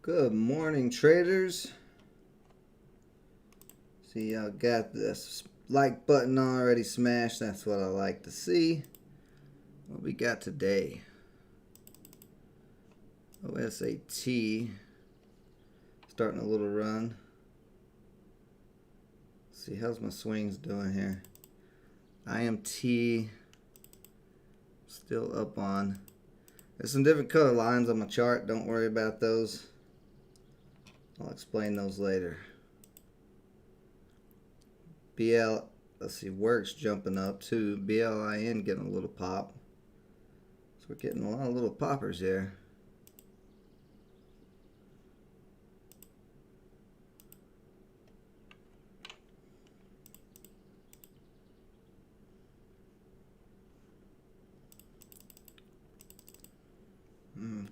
Good morning, traders. See, y'all got this like button already smashed. That's what I like to see. What we got today? OSAT starting a little run. Let's see, how's my swings doing here? IMT still up on. There's some different color lines on my chart. Don't worry about those. I'll explain those later. BL, let's see, works jumping up too. BLIN getting a little pop. So we're getting a lot of little poppers here.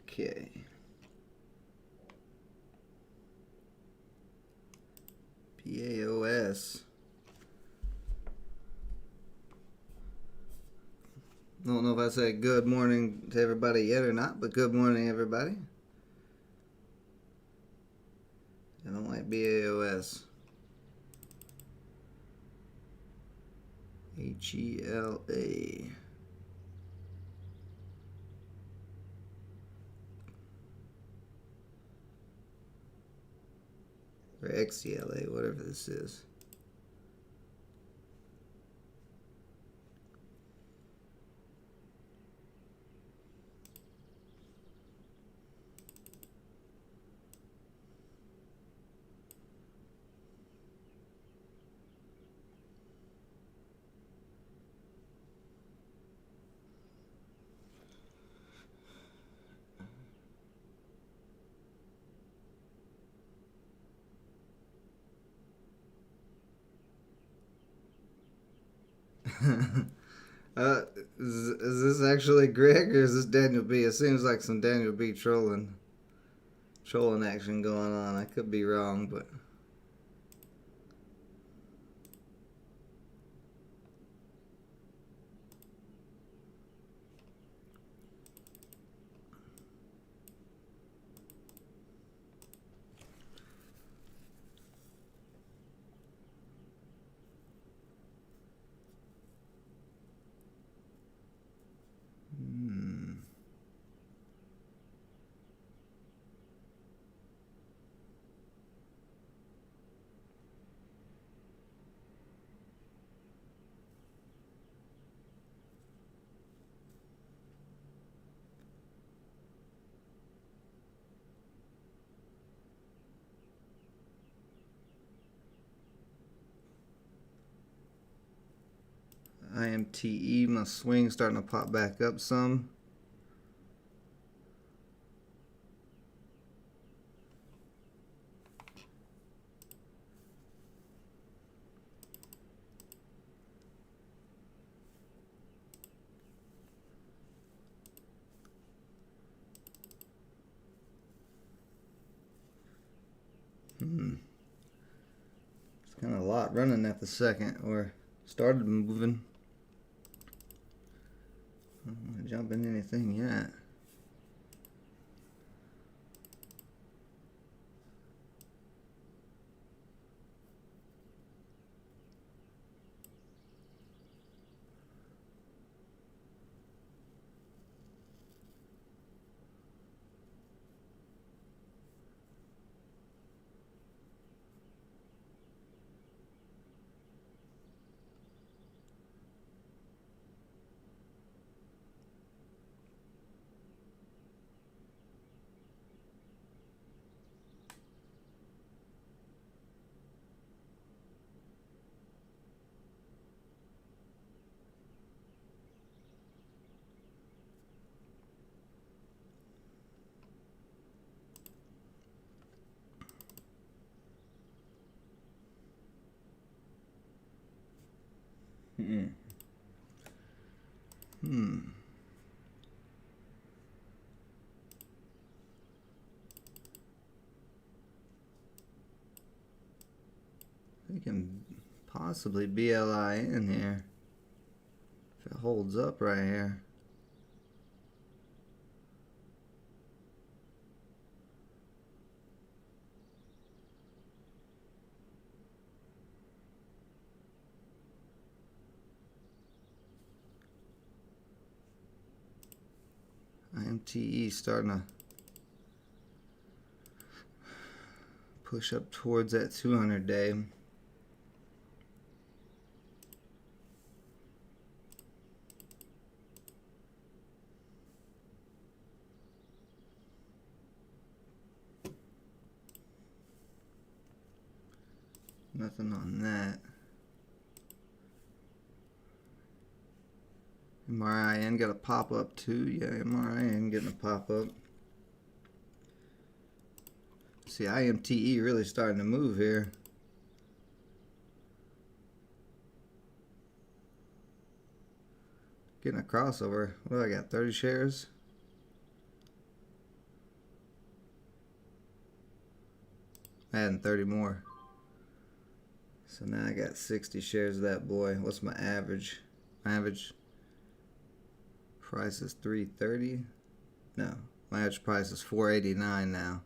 Okay. PAOS. Don't know if I said good morning to everybody yet or not, but good morning, everybody. I don't like BAOS. HELA. Or XELA, whatever this is. Is this actually Greg or is this Daniel B? It seems like some Daniel B trolling action going on. I could be wrong, but IMTE, my swing starting to pop back up some. It's kind of a lot running at the second, or started moving. I don't want to jump in anything yet. We can possibly BLI in here if it holds up right here. IMTE starting to push up towards that 200 day. Nothing on that. MRIN got a pop up too. Yeah, MRIN getting a pop up. See, IMTE really starting to move here. Getting a crossover. What do I got? 30 shares? Adding 30 more. So now I got 60 shares of that boy. What's my average? My average price is 330. No, my average price is 489 now.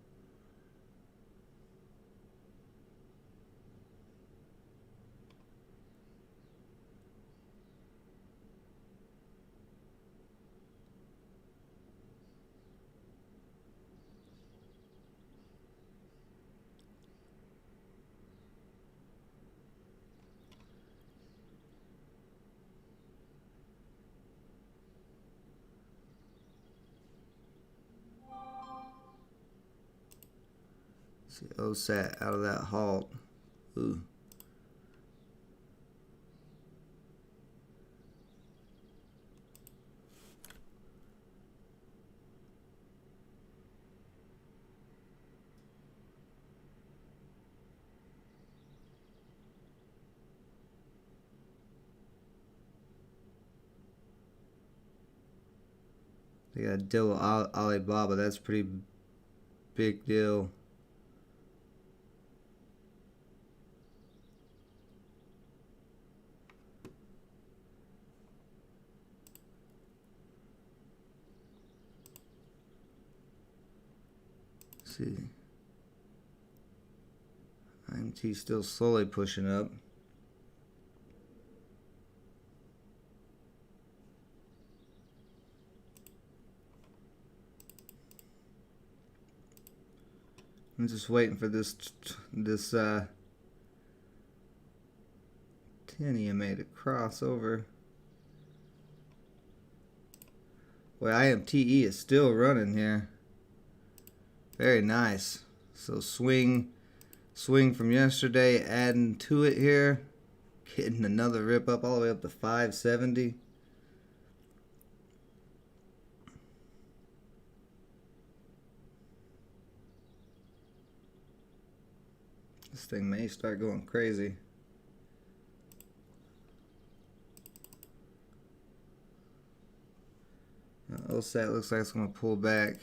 See, OSAT out of that halt. Ooh. They got a deal with Alibaba. That's a pretty big deal. See, IMT still slowly pushing up. I'm just waiting for this 10 EMA to cross over. Well, IMTE is still running here. Very nice. So swing from yesterday, adding to it here, getting another rip up all the way up to 570. This thing may start going crazy. Now, OSAT looks like it's going to pull back.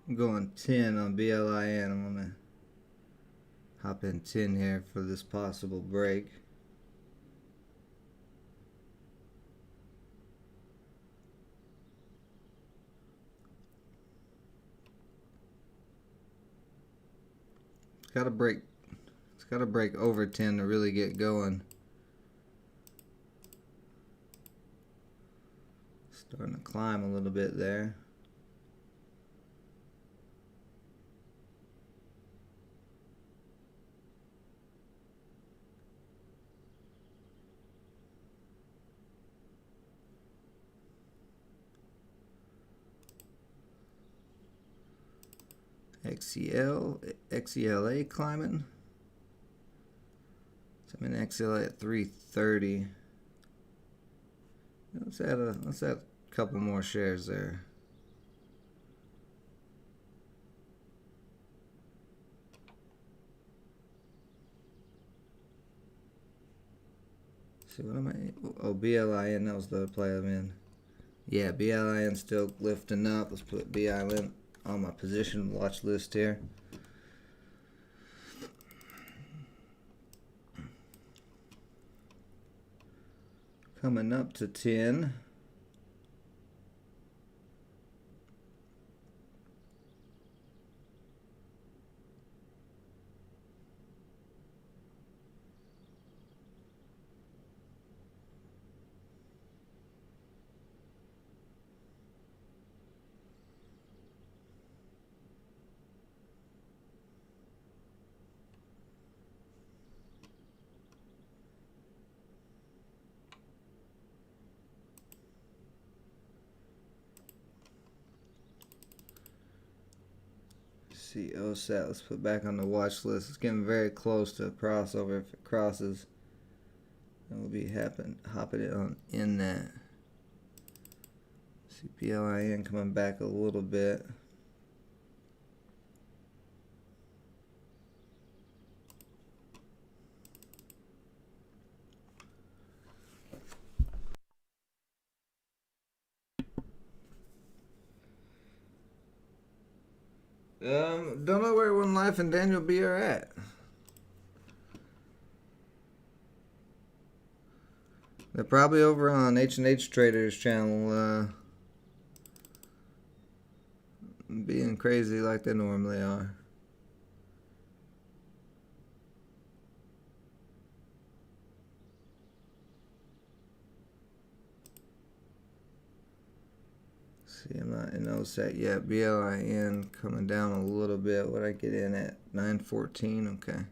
I'm going 10 on BLIN. I'm going to hop in 10 here for this possible break. It's got to break over 10 to really get going. Starting to climb a little bit there. XELA climbing. So I'm in XELA at 330. Let's add a couple more shares there. See, what am I? Oh, BLIN, that was the other play I'm in. Yeah, BLIN still lifting up. Let's put BLIN on my position watch list here. Coming up to 10. See OSAT, let's put back on the watch list. It's getting very close to a crossover. If it crosses, then we'll be hopping it on in that. See PLIN coming back a little bit. Don't know where One Life and Daniel B are at. They're probably over on H&H Traders channel, being crazy like they normally are. See, I'm not in OSAT yet. BLIN coming down a little bit. What I get in at 914? Okay.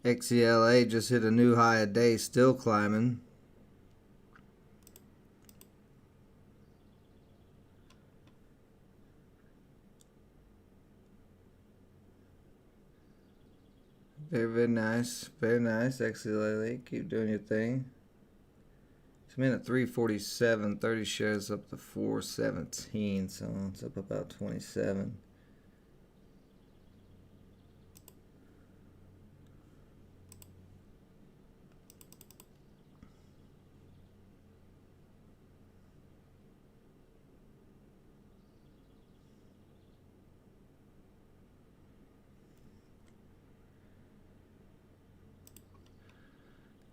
XELA just hit a new high a day, still climbing. Very, very nice. Very nice, XELA. Keep doing your thing. So I'm in at 347, 30 shares up to 417, so it's up about 27.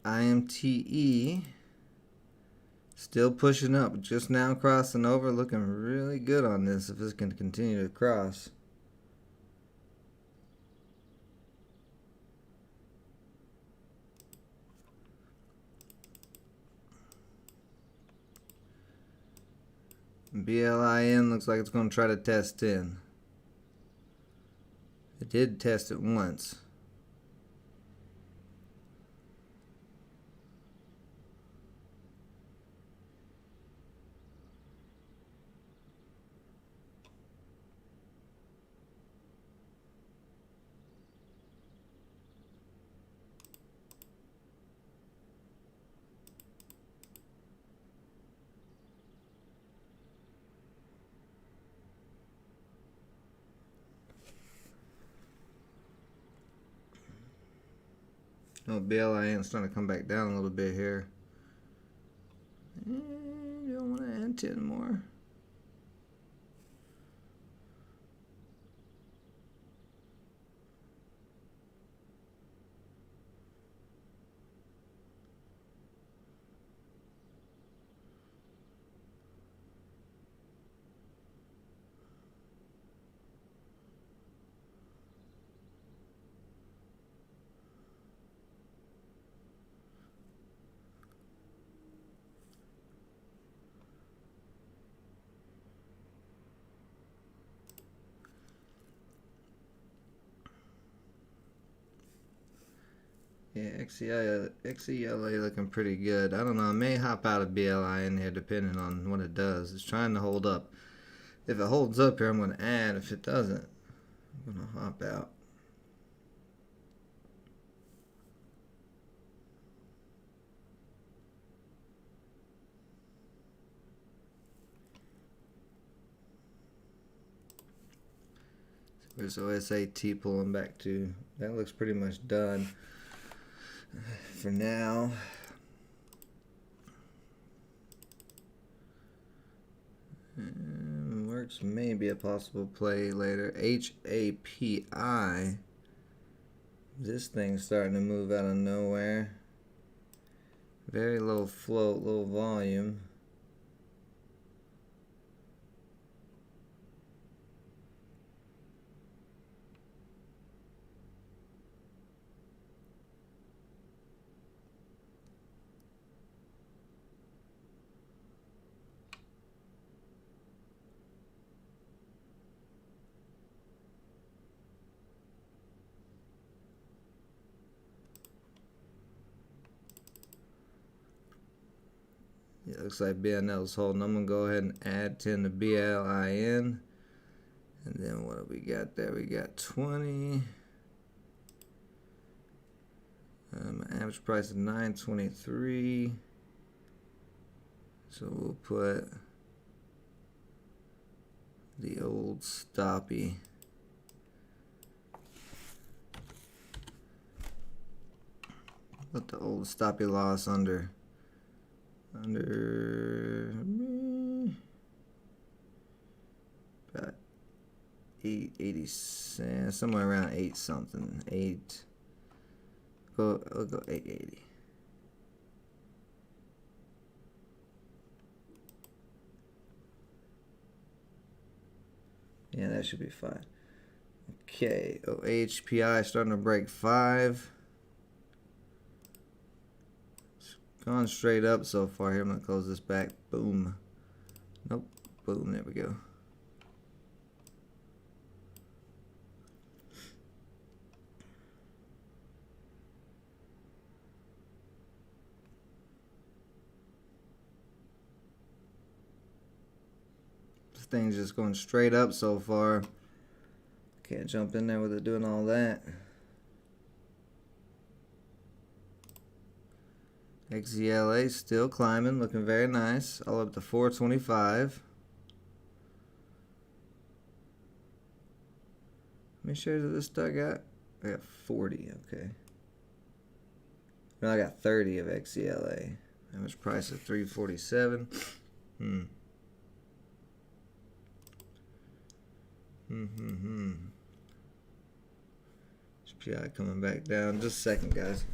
IMTE still pushing up, just now crossing over, looking really good on this if this can continue to cross. BLIN looks like it's going to try to test 10. It did test it once. Oh, BLIN is starting to come back down a little bit here. You don't want to add 10 more. Yeah, XELA looking pretty good. I don't know. I may hop out of BLI in here depending on what it does. It's trying to hold up. If it holds up here, I'm going to add. If it doesn't, I'm going to hop out. Where's OSAT pulling back to? That looks pretty much done for now. Works may be a possible play later. HAPI. This thing's starting to move out of nowhere. Very low float, low volume. Yeah, looks like BNL's holding. I'm going to go ahead and add 10 to BLIN. And then what do we got there? We got 20. Average price of $9.23. So we'll put the old stoppy. Put the old stoppy loss under about 8.80 cents, somewhere around 8 something. We'll go 8.80. Yeah, that should be fine. Okay, OHPI starting to break 5. It's gone straight up so far here. I'm gonna close this back. Boom. Nope. Boom. There we go. This thing's just going straight up so far. Can't jump in there with it doing all that. XELA still climbing, looking very nice. All up to 425. How many shares of this stuff I got? I got 40, okay. No, I got 30 of XELA. Average price of 347. HPI coming back down. Just a second, guys.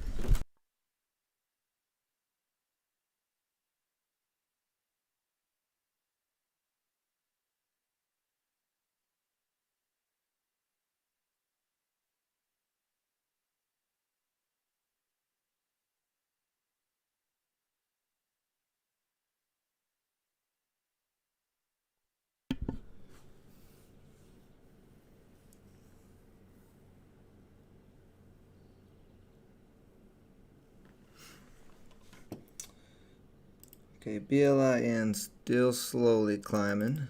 Okay, BLIN still slowly climbing.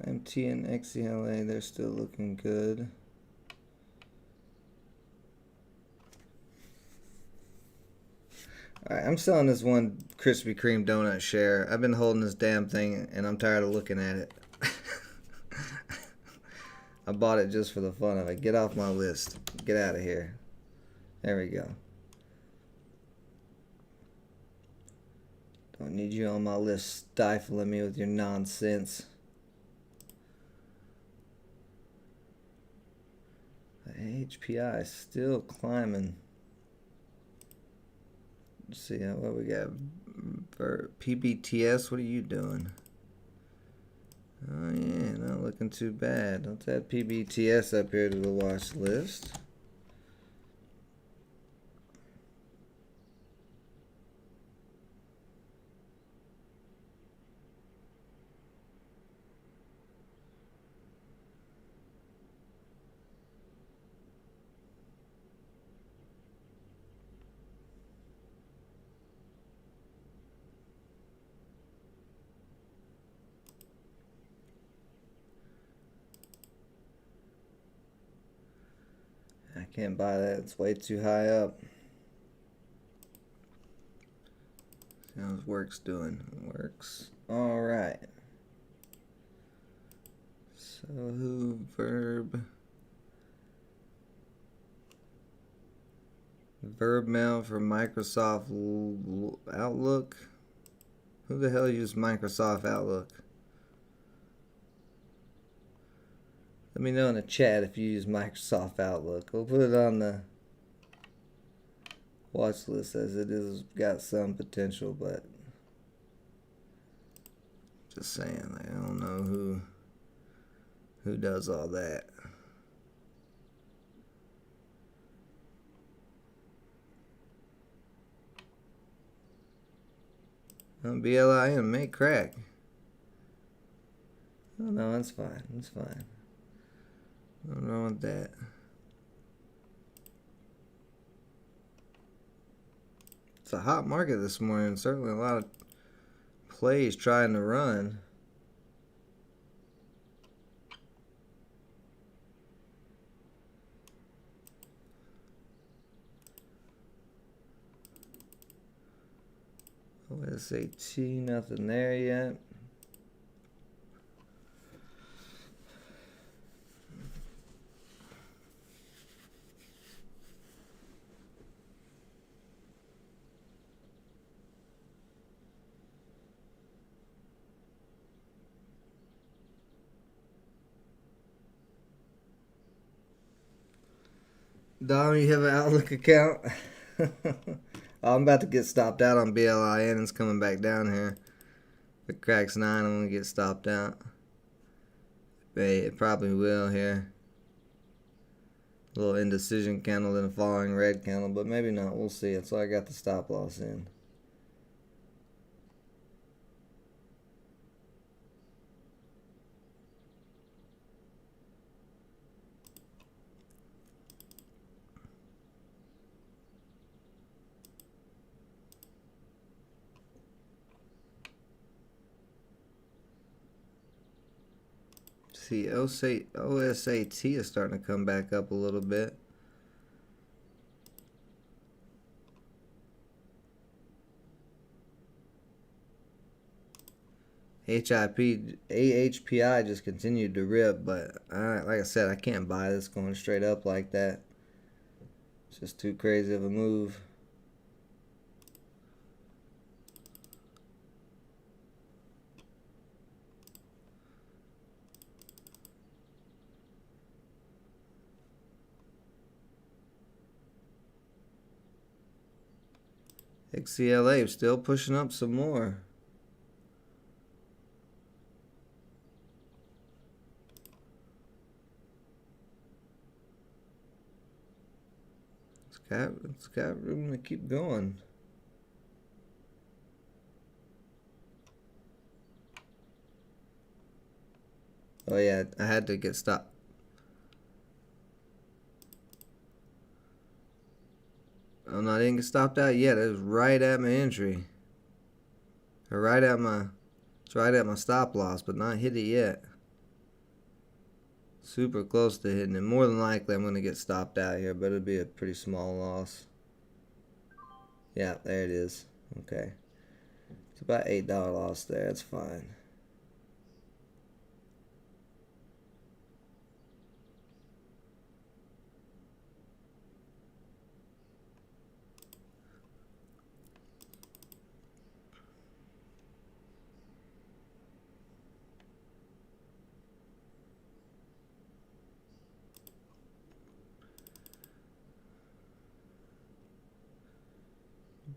MT and XELA, they're still looking good. Alright, I'm selling this one Krispy Kreme donut share. I've been holding this damn thing and I'm tired of looking at it. I bought it just for the fun of it. Get off my list. Get out of here. There we go. Don't need you on my list stifling me with your nonsense. The HPI is still climbing. Let's see what we got for PBTS. What are you doing? Oh yeah, not looking too bad. Let's add PBTS up here to the watch list. Can't buy that. It's way too high up. See how his work's doing. Works. All right. So who verb mail for Microsoft Outlook? Who the hell used Microsoft Outlook? Let me know in the chat if you use Microsoft Outlook. We'll put it on the watch list as it is got some potential, but just saying, like, I don't know who does all that. BLIN may crack. Oh no, that's fine. That's fine. Nothing wrong with that. It's a hot market this morning. Certainly a lot of plays trying to run. OSAT, nothing there yet. Dom, you have an Outlook account? I'm about to get stopped out on BLIN. It's coming back down here. If it cracks 9, I'm going to get stopped out. It probably will here. A little indecision candle, then a following red candle, but maybe not. We'll see. That's why I got the stop loss in. See, OSAT is starting to come back up a little bit. AHPI just continued to rip, but like I said, I can't buy this going straight up like that. It's just too crazy of a move. XCLA still pushing up some more. It's got room to keep going. Oh yeah, I had to get stopped. Oh no, I didn't get stopped out yet. It was right at my entry. Or it's right at my stop loss, but not hit it yet. Super close to hitting it. More than likely I'm going to get stopped out here, but it'll be a pretty small loss. Yeah, there it is. Okay. It's about $8 loss there. That's fine.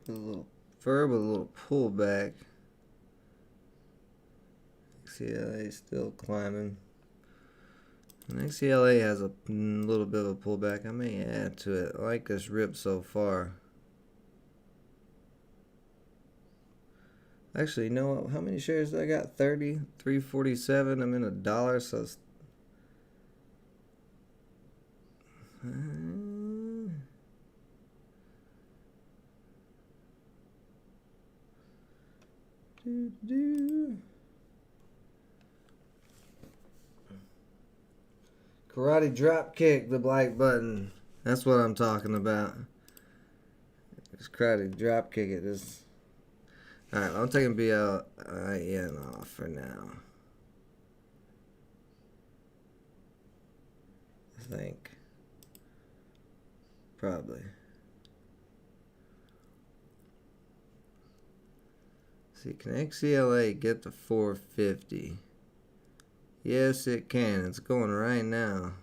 A little verb, a little pullback. XCLA still climbing. And XCLA has a little bit of a pullback. I may add to it. I like this rip so far. Actually, you know what? How many shares did I got? 30, 347. I'm in $1, so it's Karate drop kick the like button. That's what I'm talking about. Just try to drop kick it. Alright, I'm taking BLIN off for now. I think. Probably. See, can XCLA get to 450? Yes, it can. It's going right now.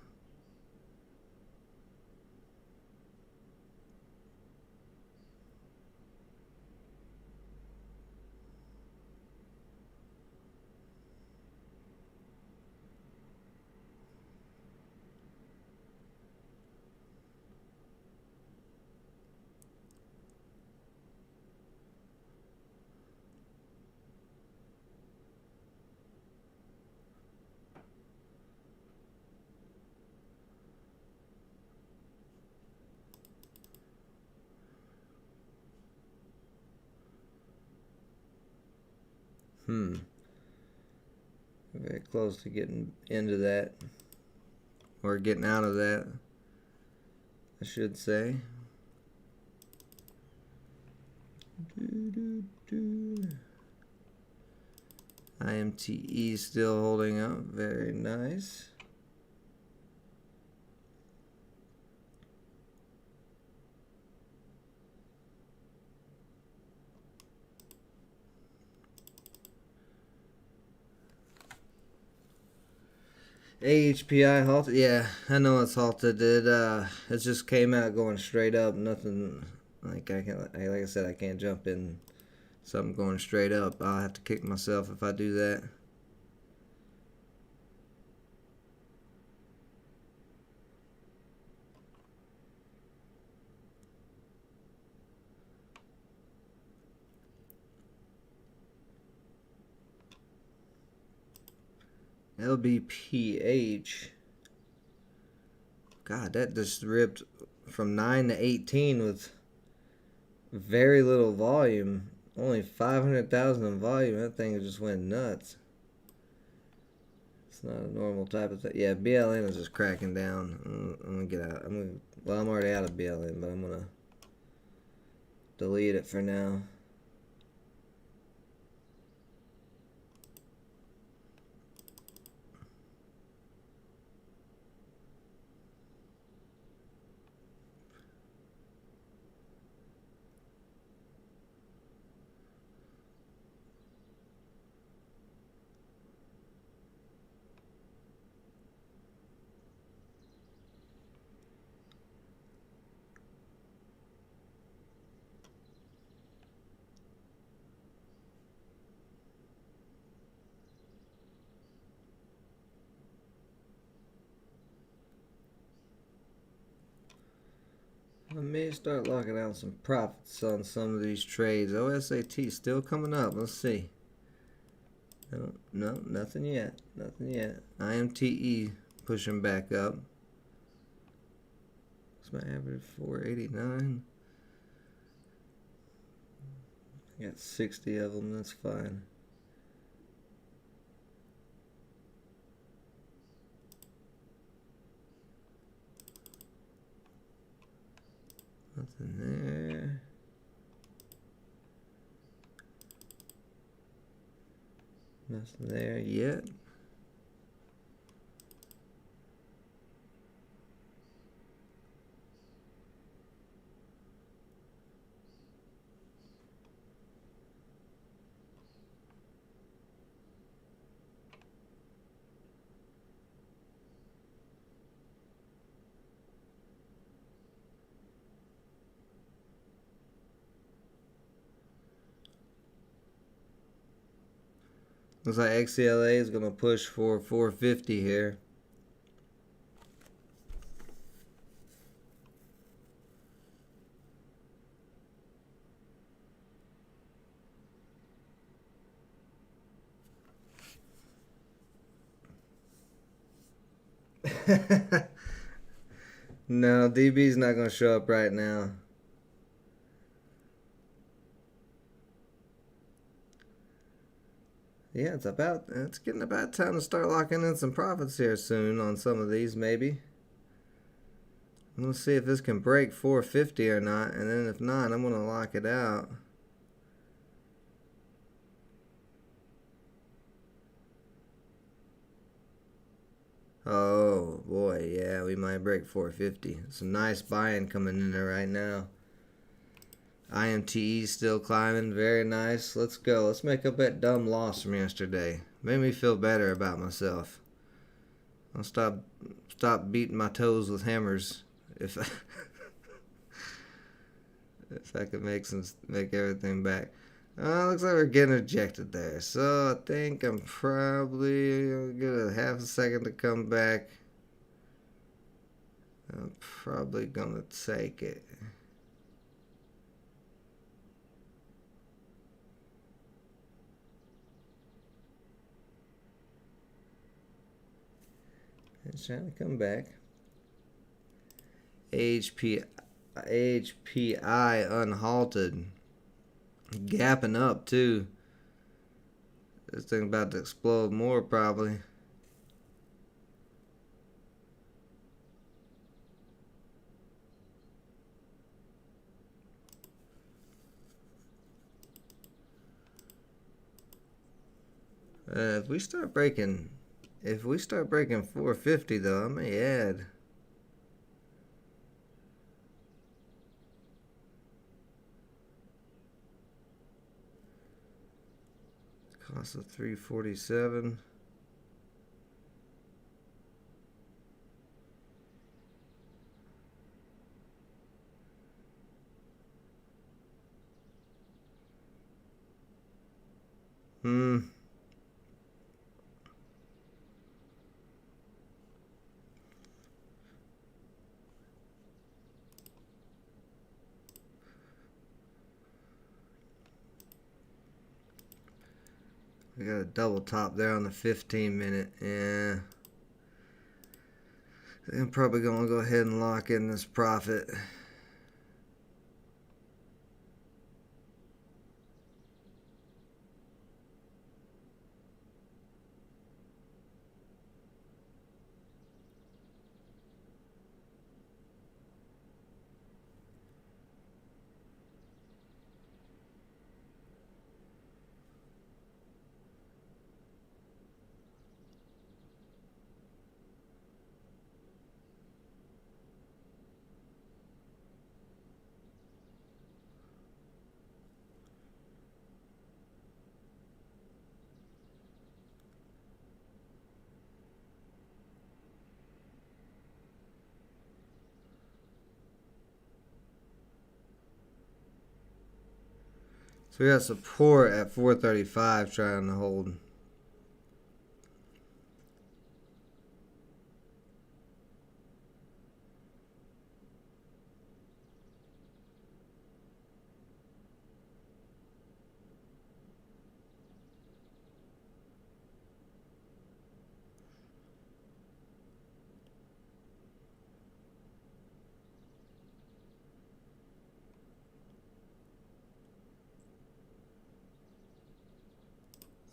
Very close to getting into that. Or getting out of that, I should say. IMTE still holding up. Very nice. AHPI halted. Yeah, I know it's halted. It just came out going straight up. Nothing like like I said, I can't jump in something going straight up. I'll have to kick myself if I do that. LBPH. God, that just ripped from 9 to 18 with very little volume. Only 500,000 in volume. That thing just went nuts. It's not a normal type of thing. Yeah, BLN is just cracking down. I'm gonna get out. I'm already out of BLN, but I'm gonna delete it for now. I may start locking out some profits on some of these trades. OSAT still coming up. Let's see. No, nothing yet. Nothing yet. IMTE pushing back up. What's my average? 489. I got 60 of them. That's fine. Nothing there. Nothing there yet. Looks like XCLA is going to push for 450 here. No, DB's not going to show up right now. Yeah, it's getting about time to start locking in some profits here soon on some of these, maybe. I'm going to see if this can break 450 or not, and then if not, I'm going to lock it out. Oh boy, yeah, we might break 450. It's a nice buy-in coming in there right now. IMTE still climbing, very nice. Let's go. Let's make up that dumb loss from yesterday. Made me feel better about myself. I'll stop beating my toes with hammers if I, if I could make everything back. Looks like we're getting ejected there. So I think I'm probably gonna get a half a second to come back. I'm probably gonna take it. It's trying to come back. HPI unhalted. Gapping up too. This thing about to explode more probably. If we start breaking 450 though, I may add. Cost of 347. We got a double top there on the 15-minute. Yeah. I'm probably going to go ahead and lock in this profit. So we got support at 435 trying to hold.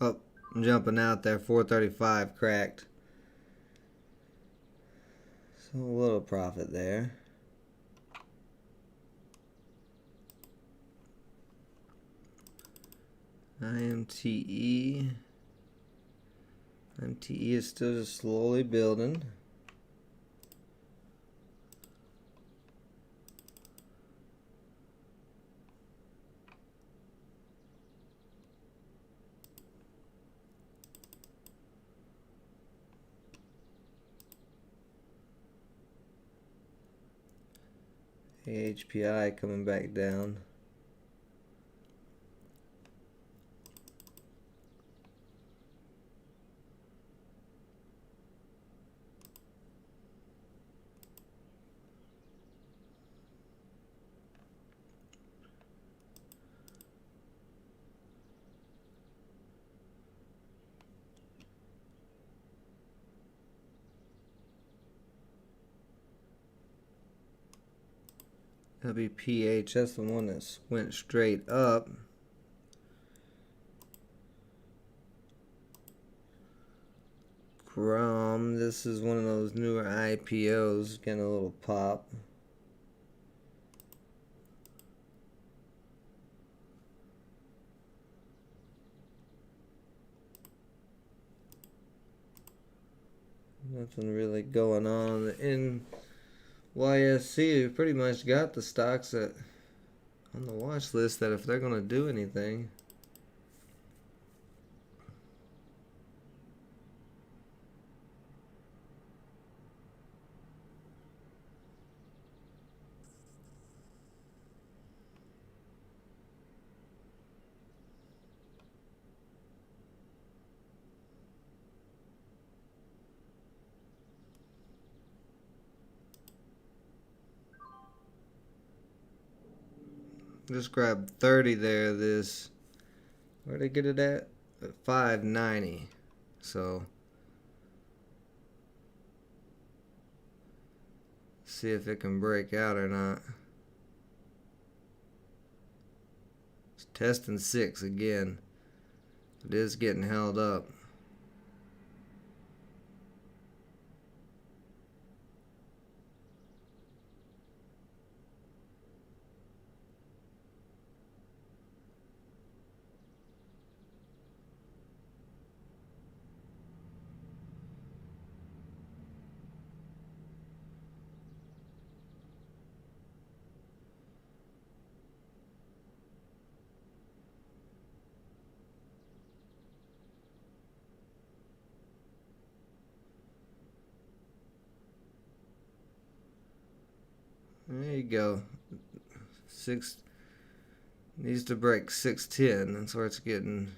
Oh, I'm jumping out there. 435 cracked. So a little profit there. IMTE. IMTE is still just slowly building. HPI coming back down. WPH, that's the one that went straight up. Grom, this is one of those newer IPOs, getting a little pop. Nothing really going on in YSC. We pretty much got the stocks that on the watch list that if they're going to do anything. Just grab 30 there. This, where'd they get it at? At 590. So see if it can break out or not. It's testing 6 again. It is getting held up. There you go. 6 needs to break 610. That's where it's getting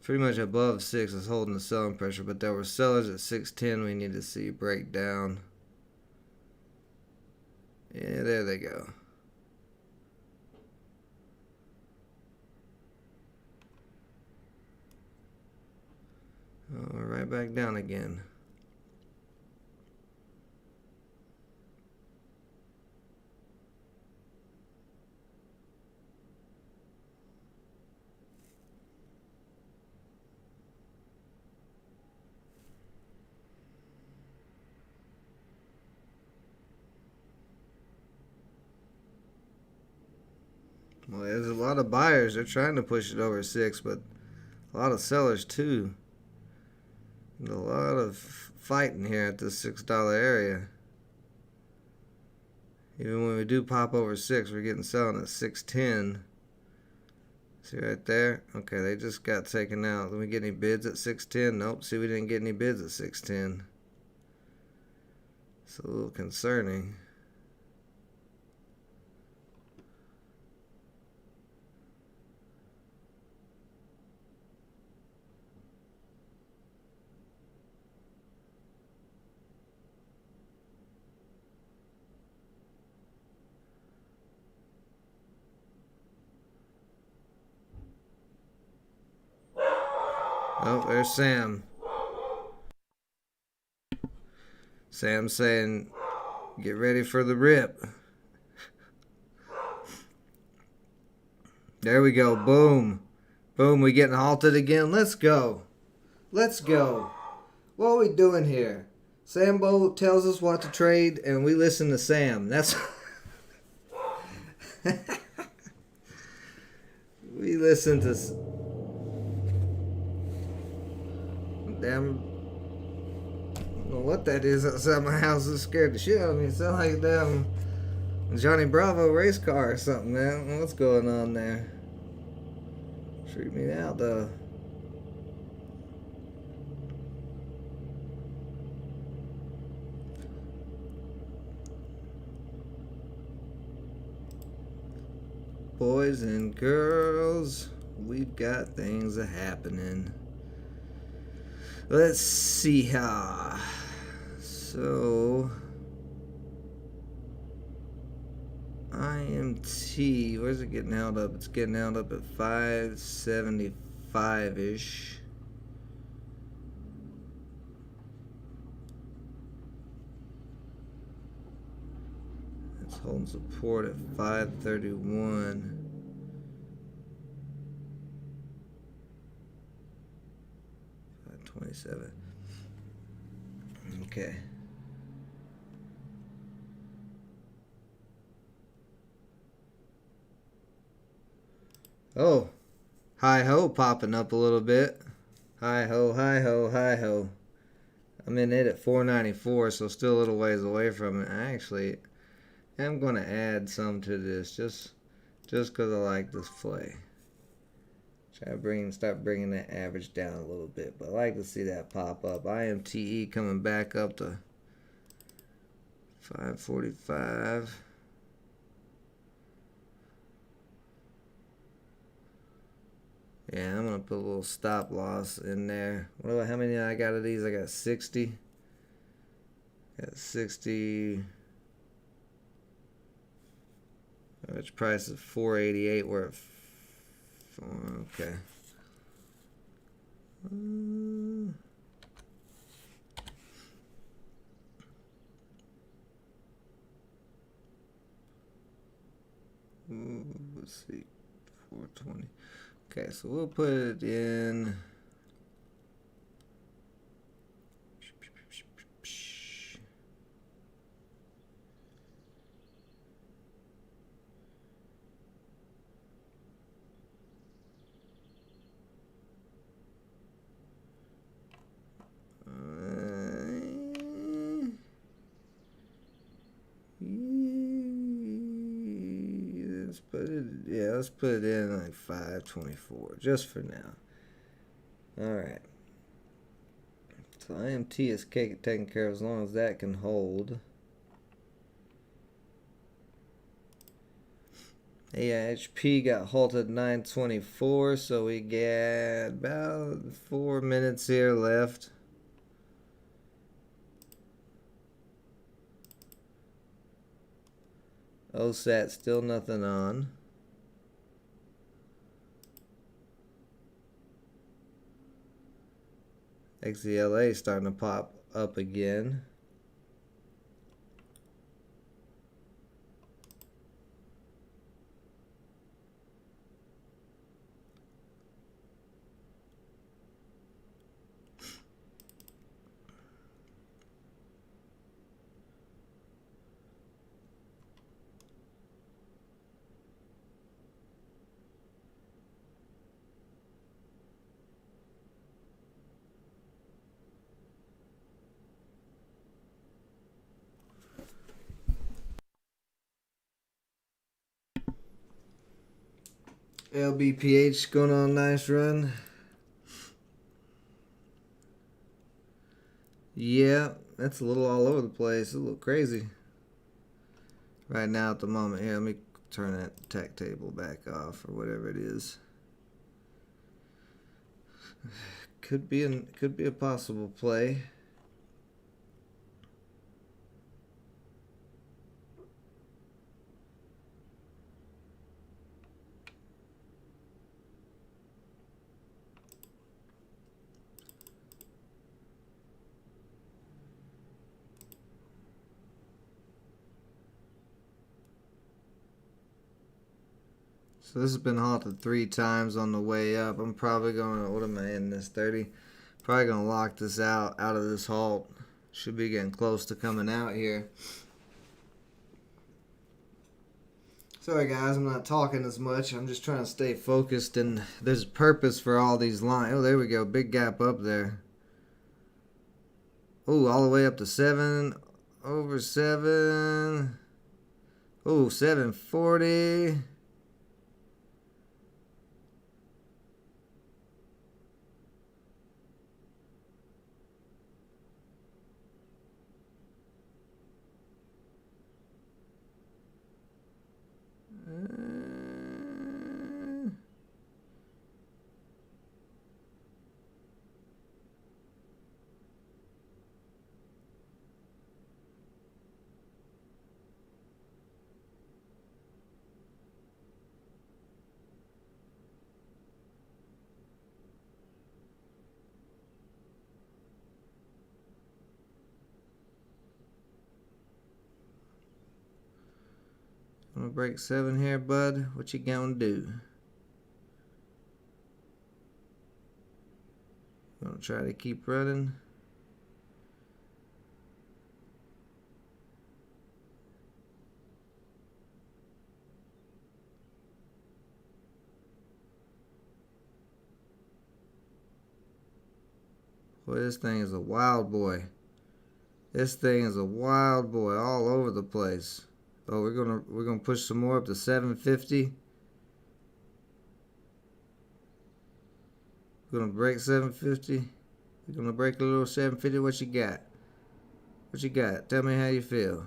pretty much above 6 is holding the selling pressure, but there were sellers at 610 we need to see break down. Yeah, there they go. Oh, right back down again. Well, there's a lot of buyers. They're trying to push it over 6, but a lot of sellers too. And a lot of fighting here at this $6 area. Even when we do pop over 6, we're getting selling at 610. See right there? Okay, they just got taken out. Did we get any bids at 610? Nope. See, we didn't get any bids at 610. It's a little concerning. Oh, there's Sam. Sam saying, get ready for the rip. There we go. Boom. Boom. We getting halted again. Let's go. Let's go. What are we doing here? Sambo tells us what to trade, and we listen to Sam. That's... we listen to... Damn... I don't know what that is outside my house. It scared the shit out of me. It sounds like a damn Johnny Bravo race car or something, man. What's going on there? Freak me out, though. Boys and girls, we've got things a happening. Let's see how. So, IMT, where's it getting held up? It's getting held up at 575-ish. It's holding support at 531. $527. Okay. Oh, hi ho popping up a little bit. Hi ho, hi ho, hi ho. I'm in it at 494, so still a little ways away from it. I actually am going to add some to this just because I like this play. Start bringing that average down a little bit, but I like to see that pop up. IMTE coming back up to 545. Yeah, I'm gonna put a little stop loss in there. How many I got of these? I got 60. Got 60. Average price is 488. We're at 4. Okay. Let's see. 420. Okay, so we'll put it in. Let's put it in like 524 just for now. All right. So IMT is taken care of as long as that can hold. AIHP got halted 924, so we got about 4 minutes here left. OSAT still nothing on. XELA starting to pop up again. LBPH going on a nice run. Yeah, that's a little all over the place. A little crazy right now at the moment. Here, let me turn that tech table back off or whatever it is. Could be a possible play. So this has been halted 3 times on the way up. I'm probably going to, what am I in this, 30? Probably going to lock this out of this halt. Should be getting close to coming out here. Sorry guys, I'm not talking as much. I'm just trying to stay focused, and there's a purpose for all these lines. Oh, there we go. Big gap up there. Oh, all the way up to 7. Over 7. Oh, 740. I'm gonna break 7 here, bud. What you gonna do? Gonna try to keep running. Boy, this thing is a wild boy. This thing is a wild boy all over the place. Oh, we're gonna push some more up to 750. We're gonna break 750. We're gonna break a little 750. What you got? What you got? Tell me how you feel.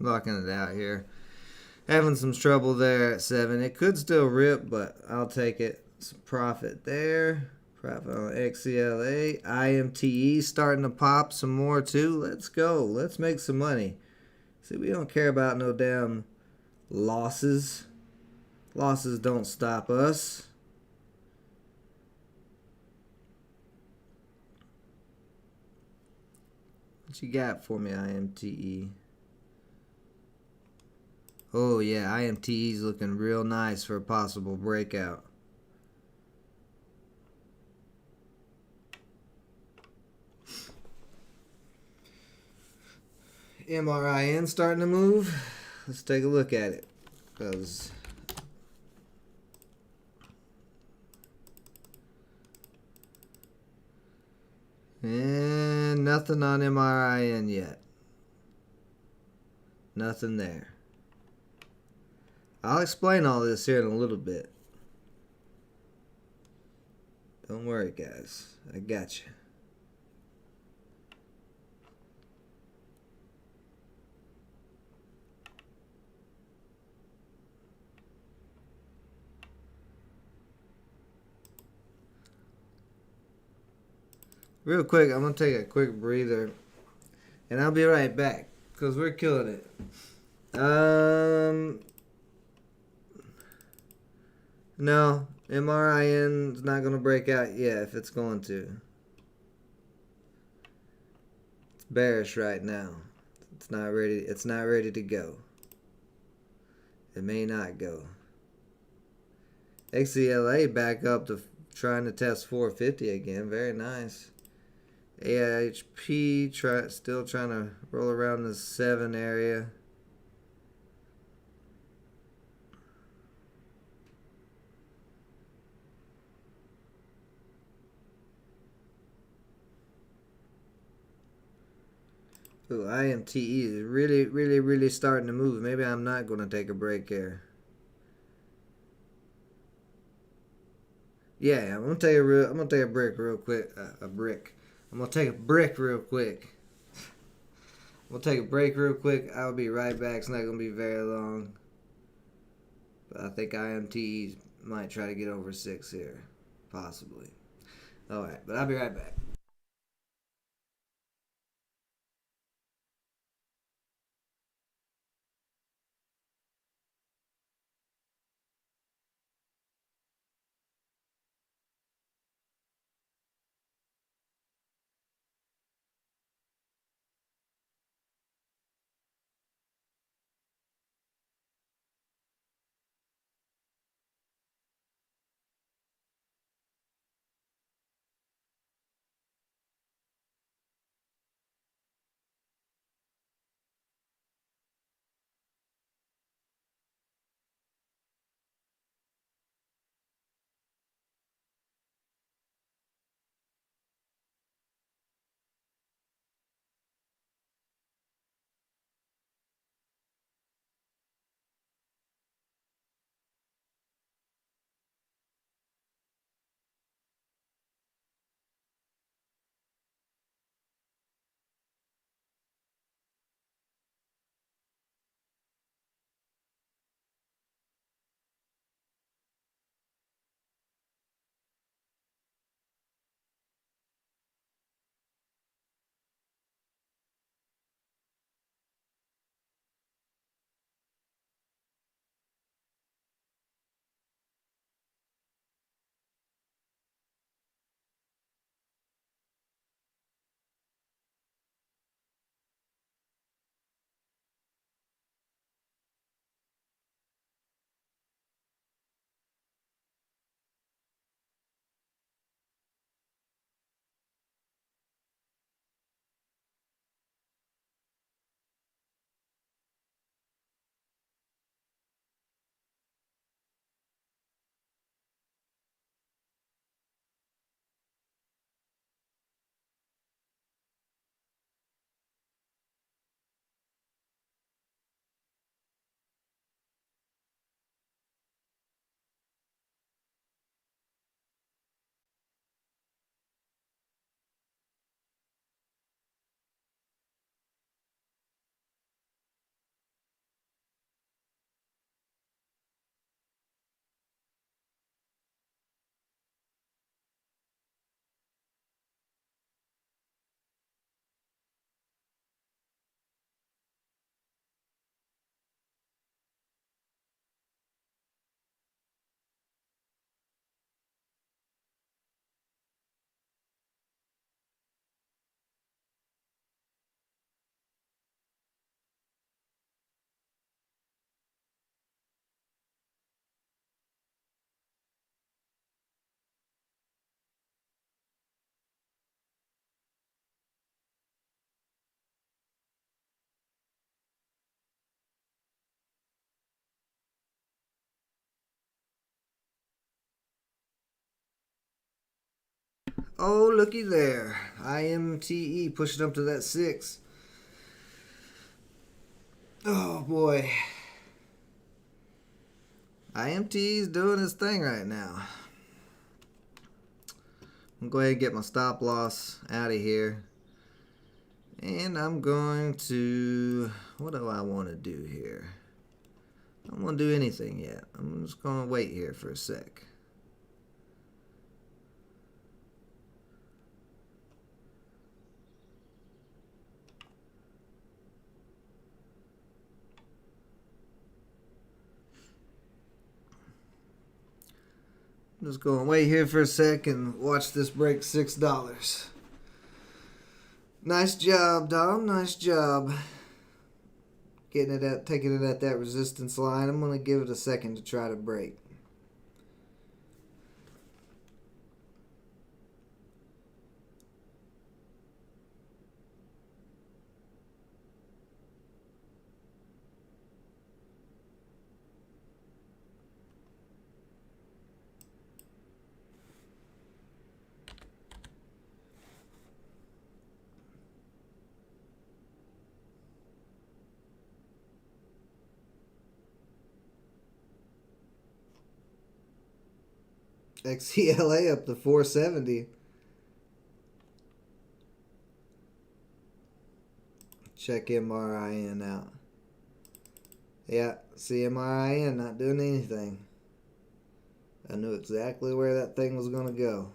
Locking it out here. Having some trouble there at 7. It could still rip, but I'll take it. Some profit there. Profit on XCLA. IMTE starting to pop some more too. Let's go. Let's make some money. See, we don't care about no damn losses. Losses don't stop us. What you got for me, IMTE? Oh yeah, IMTE's looking real nice for a possible breakout. MRIN starting to move. Let's take a look at it. And nothing on MRIN yet. Nothing there. I'll explain all this here in a little bit. Don't worry, guys. I got you. Real quick, I'm going to take a quick breather. And I'll be right back. Because we're killing it. No. MRIN's not going to break out yet if it's going to. It's bearish right now. It's not ready. It's not ready to go. It may not go. XCLA back up to trying to test 450 again. Very nice. AIHP still trying to roll around the 7 area. Ooh, IMTE is really starting to move. Maybe I'm not going to take a break here. Yeah, I'm gonna take a break real quick. I'm gonna take a break real quick. We'll take a break real quick. I'll be right back. It's not gonna be very long. But I think IMTE might try to get over 6 here, possibly. All right, but I'll be right back. Oh, looky there. IMTE pushing up to that 6. Oh, boy. IMTE is doing his thing right now. I'm going to go ahead and get my stop loss out of here. And I'm going to... What do I want to do here? I don't want to do anything yet. I'm just going to wait here for a sec. I'm just going to wait here for a sec and watch this break $6. Nice job, Dom. Nice job. Getting it at, taking it at that resistance line. I'm going to give it a second to try to break. XCLA up to 470. Check MRIN out. Yeah, see MRIN not doing anything. I knew exactly where that thing was going to go.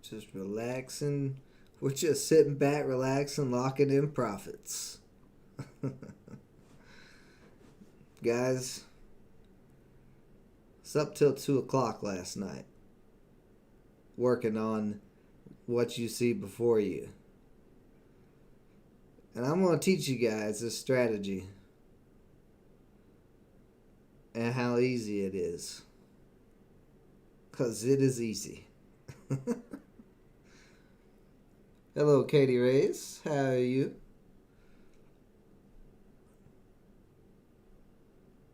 Just relaxing. We're just sitting back, relaxing, locking in profits. Guys, it's up till 2 o'clock last night. Working on what you see before you. And I'm going to teach you guys this strategy. And how easy it is. Because it is easy. Hello, Katie Reyes. How are you?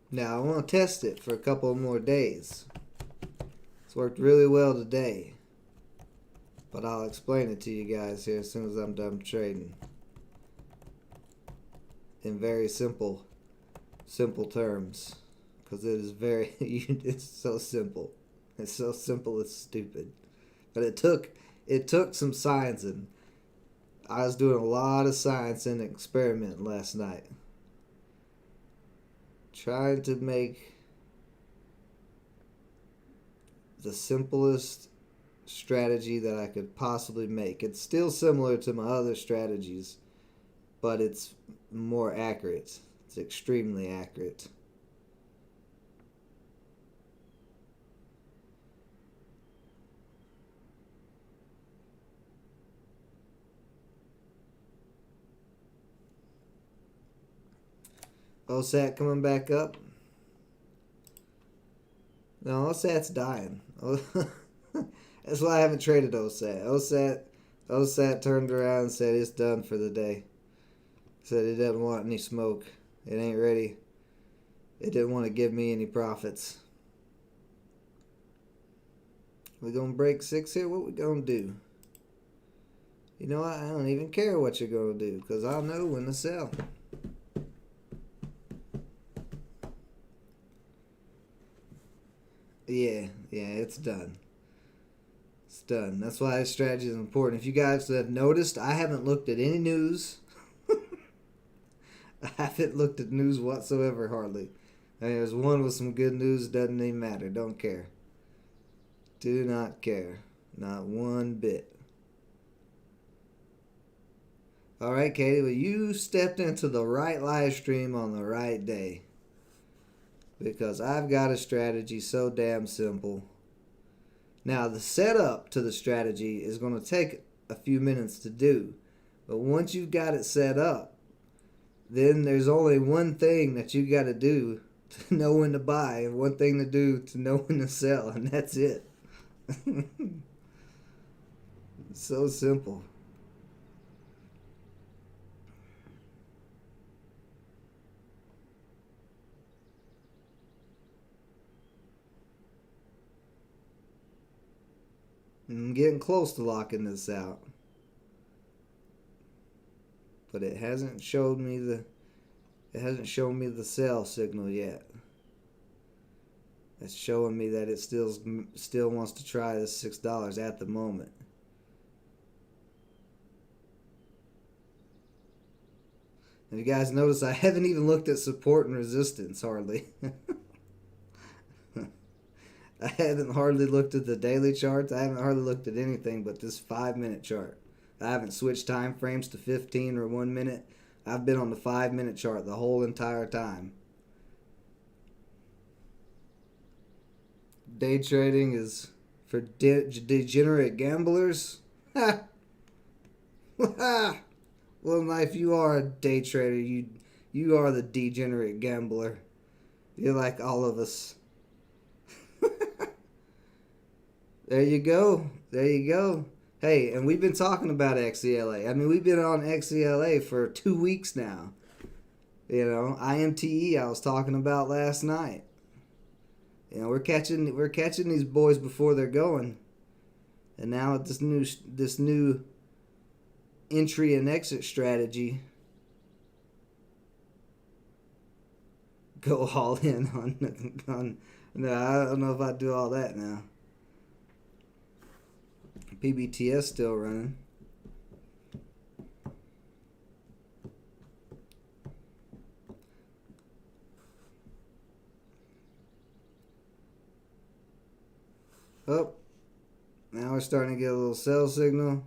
Now, I want to test it for a couple more days. It's worked really well today. But I'll explain it to you guys here as soon as I'm done trading. In very simple terms. Because it is very, it's so simple. It's so simple it's stupid. But it took some science, and I was doing a lot of science and experimenting last night. Trying to make the simplest strategy that I could possibly make. It's still similar to my other strategies, but it's more accurate. It's extremely accurate. OSAT coming back up. No, OSAT's dying. That's why I haven't traded OSAT. OSAT turned around and said it's done for the day. Said it doesn't want any smoke. It ain't ready. It didn't want to give me any profits. We gonna break 6 here? What we gonna do? You know what? I don't even care what you're gonna do, because I'll know when to sell. Yeah, it's done. It's done. That's why this strategy is important. If you guys have noticed, I haven't looked at any news. I haven't looked at news whatsoever, hardly. I mean, there's one with some good news, doesn't even matter. Don't care. Do not care. Not one bit. Alright, Katie, well, you stepped into the right live stream on the right day. Because I've got a strategy so damn simple. Now, the setup to the strategy is going to take a few minutes to do. But once you've got it set up, then there's only one thing that you got to do to know when to buy, and one thing to do to know when to sell, and that's it. It's so simple. I'm getting close to locking this out. But it hasn't shown me the sell signal yet. It's showing me that it still wants to try this $6 at the moment. And you guys notice I haven't even looked at support and resistance hardly. I haven't hardly looked at the daily charts. I haven't hardly looked at anything but this 5-minute chart. I haven't switched time frames to 15 or 1 minute. I've been on the 5-minute chart the whole entire time. Day trading is for degenerate gamblers. Ha! Well, in life, you are a day trader. You are the degenerate gambler. You're like all of us. There you go. There you go. Hey, and we've been talking about XELA. I mean, we've been on XELA for 2 weeks now. You know, IMTE I was talking about last night. You know, we're catching these boys before they're going. And now with this new entry and exit strategy, go all in on no, I don't know if I'd do all that now. PBTS still running. Oh, now we're starting to get a little sell signal.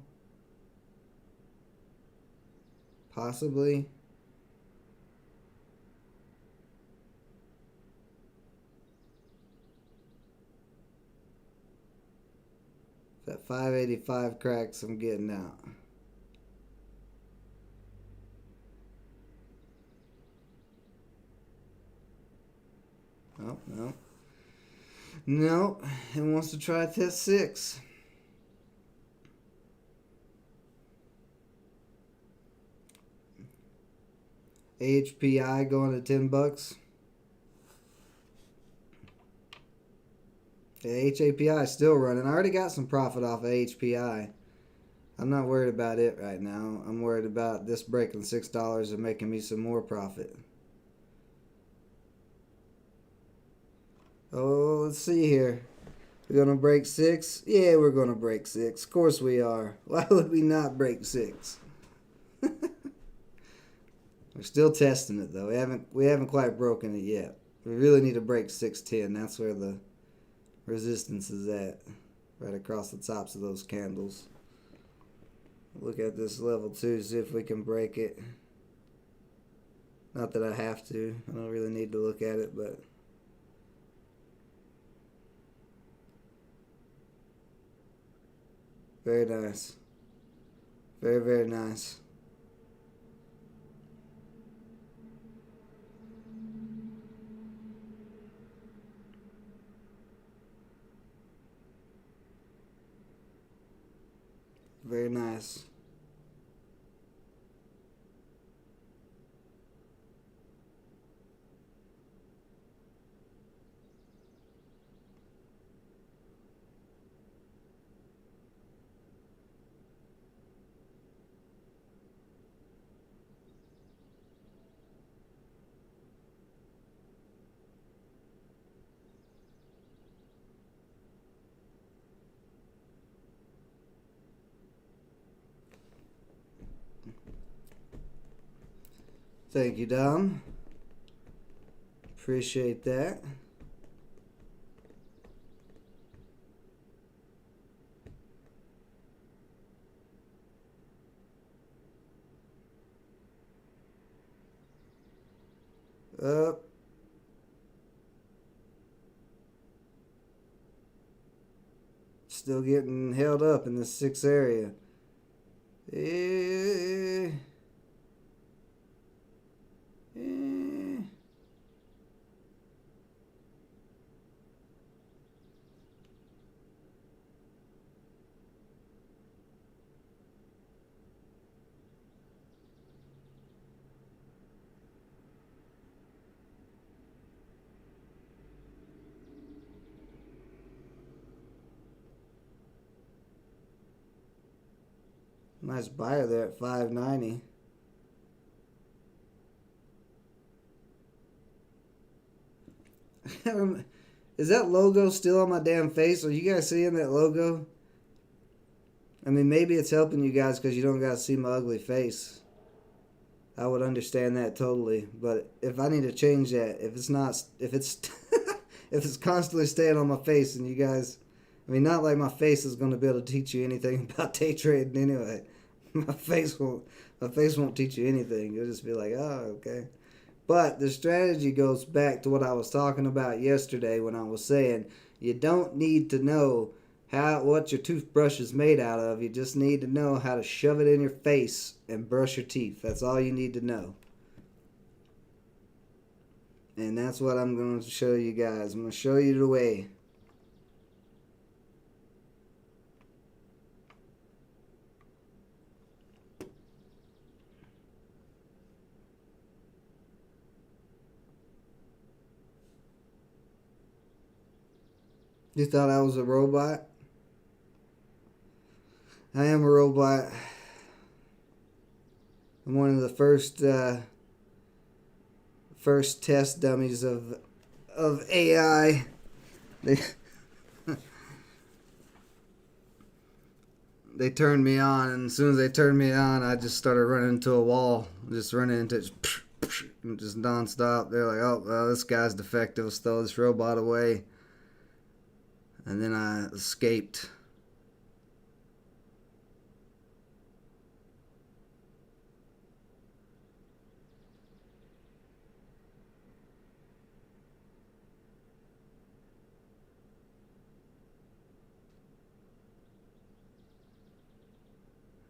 Possibly. That 585 cracks I'm getting out. Oh, no. No, it wants to try test 6. AHPI going to $10. The HAPI is still running. I already got some profit off of HPI. I'm not worried about it right now. I'm worried about this breaking $6 and making me some more profit. Oh, let's see here. We're going to break 6? Yeah, we're going to break 6. Of course we are. Why would we not break 6? We're still testing it though. We haven't quite broken it yet. We really need to break 610. That's where the resistance is at. Right across the tops of those candles. Look at this level 2, see if we can break it. Not that I have to. I don't really need to look at it, but very nice. Very, very nice. Very nice. Thank you, Dom. Appreciate that. Up. Still getting held up in this 6 area. Nice buyer there at 590. Is that logo still on my damn face? Are you guys seeing that logo? I mean, maybe it's helping you guys because you don't got to see my ugly face. I would understand that totally. But if I need to change that, if it's not, if it's, if it's constantly staying on my face, and you guys, I mean, not like my face is going to be able to teach you anything about day trading anyway. My face won't teach you anything. You'll just be like, oh, okay. But the strategy goes back to what I was talking about yesterday when I was saying you don't need to know what your toothbrush is made out of. You just need to know how to shove it in your face and brush your teeth. That's all you need to know. And that's what I'm going to show you guys. I'm going to show you the way. You thought I was a robot? I am a robot. I'm one of the first test dummies of AI. They turned me on, and as soon as they turned me on, I just started running into a wall. Just running into it, just nonstop. They're like, oh, well, this guy's defective. Let's throw this robot away. And then I escaped.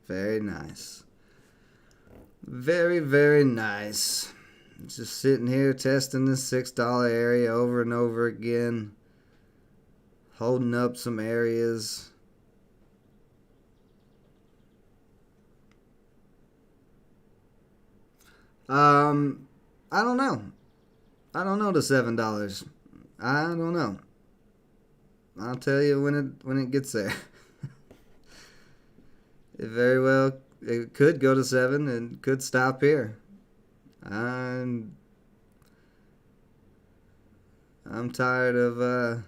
Very nice. Very, very nice. Just sitting here testing this $6 area over and over again. Holding up some areas. I don't know. I don't know the $7. I don't know. I'll tell you when it gets there. It could go to 7 and could stop here. I'm tired of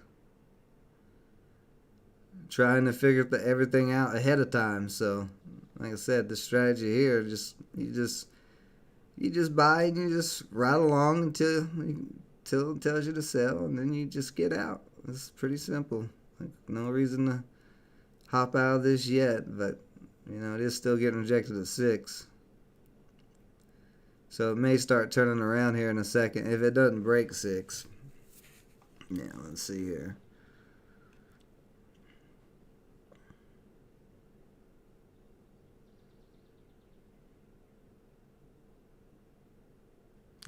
trying to figure everything out ahead of time. So, like I said, the strategy here you just buy and you just ride along until it tells you to sell, and then you just get out. It's pretty simple. Like, no reason to hop out of this yet, but you know, it is still getting rejected at 6. So it may start turning around here in a second if it doesn't break 6. Yeah, let's see here.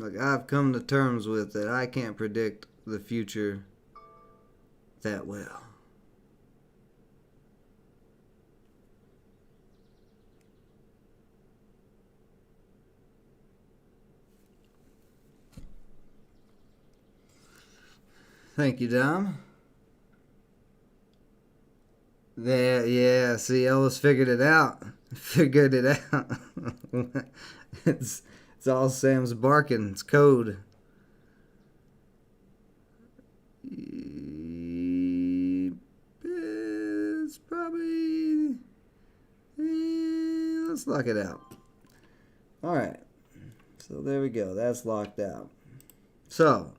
Look, I've come to terms with that I can't predict the future that well. Thank you, Dom. There, yeah, see, Ellis figured it out. Figured it out. It's all Sam's barking. It's code. It's probably... let's lock it out. Alright. So there we go. That's locked out. So,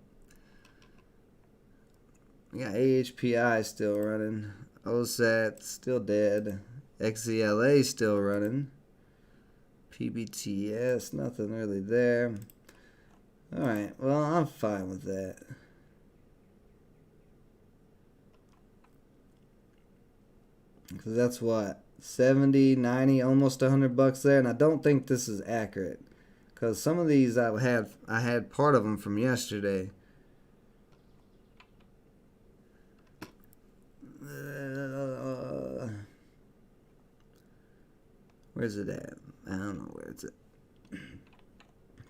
we got AHPI still running. OSAT still dead. XELA still running. PBTS, nothing really there. Alright, well, I'm fine with that. Because that's what? 70, 90, almost $100 there. And I don't think this is accurate. Because some of these I had part of them from yesterday. Where's it at? I don't know where it's at.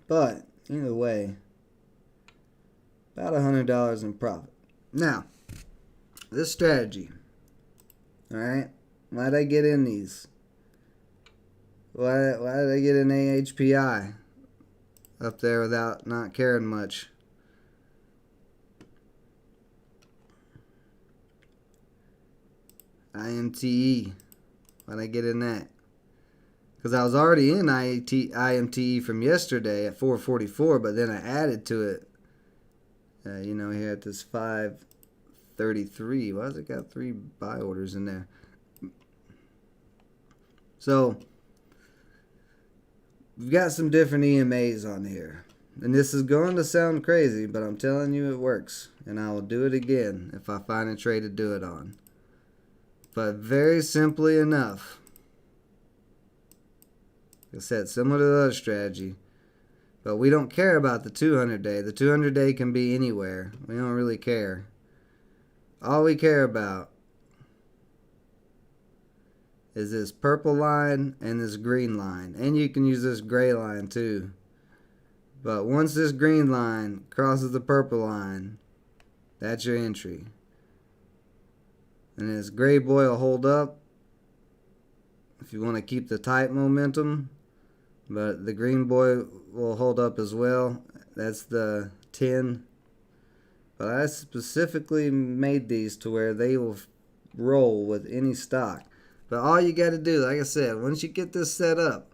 But, either way, about $100 in profit. Now, this strategy. Alright? Why'd I get in these? Why did I get an AHPI up there without not caring much? IMTE. Why did I get in that? Because I was already in IMTE from yesterday at 444, but then I added to it. You know, here at this 533. Why has it got 3 buy orders in there? So we've got some different EMAs on here. And this is going to sound crazy, but I'm telling you it works. And I will do it again if I find a trade to do it on. But very simply enough, like I said, similar to the other strategy. But we don't care about the 200 day. The 200 day can be anywhere. We don't really care. All we care about is this purple line and this green line. And you can use this gray line too. But once this green line crosses the purple line, that's your entry. And this gray boy will hold up if you want to keep the tight momentum. But the green boy will hold up as well. That's the 10. But I specifically made these to where they will roll with any stock. But all you got to do, like I said, once you get this set up,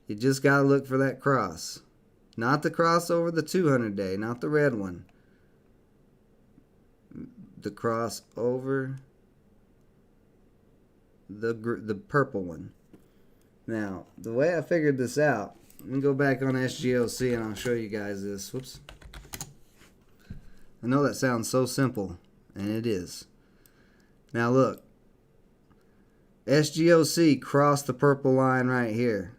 you just got to look for that cross. Not the cross over the 200 day, not the red one. The cross over the purple one. Now, the way I figured this out, let me go back on SGOC and I'll show you guys this. Whoops. I know that sounds so simple, and it is. Now look, SGOC crossed the purple line right here.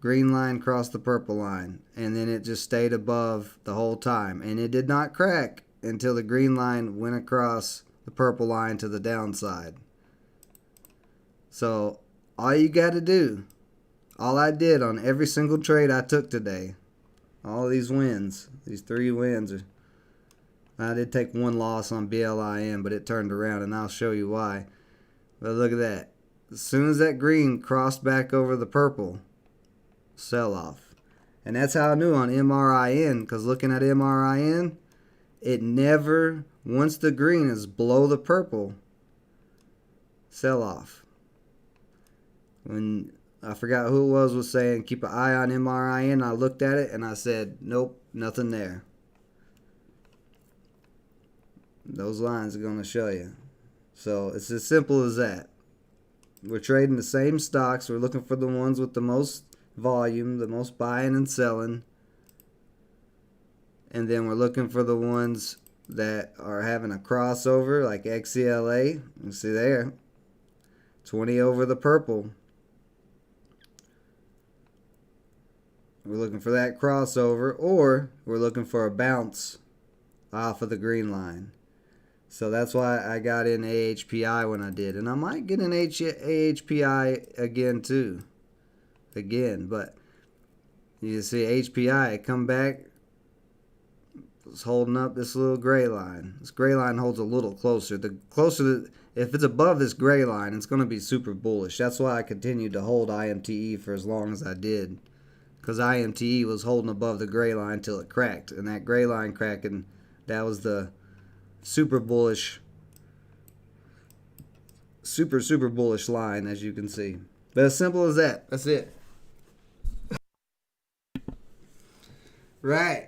Green line crossed the purple line, and then it just stayed above the whole time. And it did not crack until the green line went across the purple line to the downside. So all you got to do, all I did on every single trade I took today, all these wins, these 3 wins, I did take 1 loss on BLIM, but it turned around, and I'll show you why. But look at that. As soon as that green crossed back over the purple, sell off. And that's how I knew on MRIN, because looking at MRIN, it never, once the green is below the purple, sell off. When I forgot who it was saying keep an eye on MRIN, I looked at it and I said, nope, nothing there. Those lines are going to show you. So it's as simple as that. We're trading the same stocks. We're looking for the ones with the most volume, the most buying and selling. And then we're looking for the ones that are having a crossover, like XCLA. You see there, 20 over the purple. We're looking for that crossover, or we're looking for a bounce off of the green line. So that's why I got in AHPI when I did. And I might get an AHPI again too. But you see HPI come back. It's holding up this little gray line. This gray line holds a little closer. The closer, if it's above this gray line, it's going to be super bullish. That's why I continued to hold IMTE for as long as I did. Because IMTE was holding above the gray line till it cracked. And that gray line cracking, that was the super bullish, super bullish line, as you can see. But as simple as that. That's it. Right.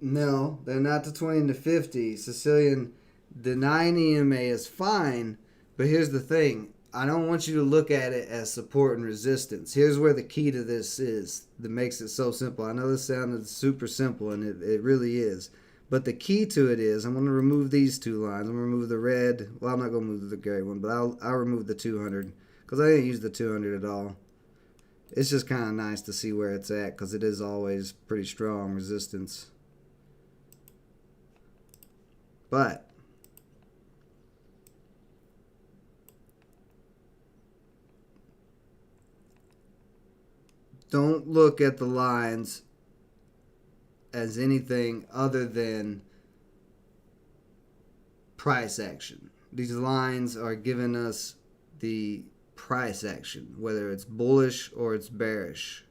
No, they're not the 20 and the 50. Sicilian, the 9 EMA is fine, but here's the thing. I don't want you to look at it as support and resistance. Here's where the key to this is that makes it so simple. I know this sounded super simple, and it really is. But the key to it is, I'm going to remove these 2 lines. I'm going to remove the red. Well, I'm not going to move the gray one, but I'll remove the 200 because I didn't use the 200 at all. It's just kind of nice to see where it's at because it is always pretty strong resistance. But don't look at the lines as anything other than price action. These lines are giving us the price action, whether it's bullish or it's bearish,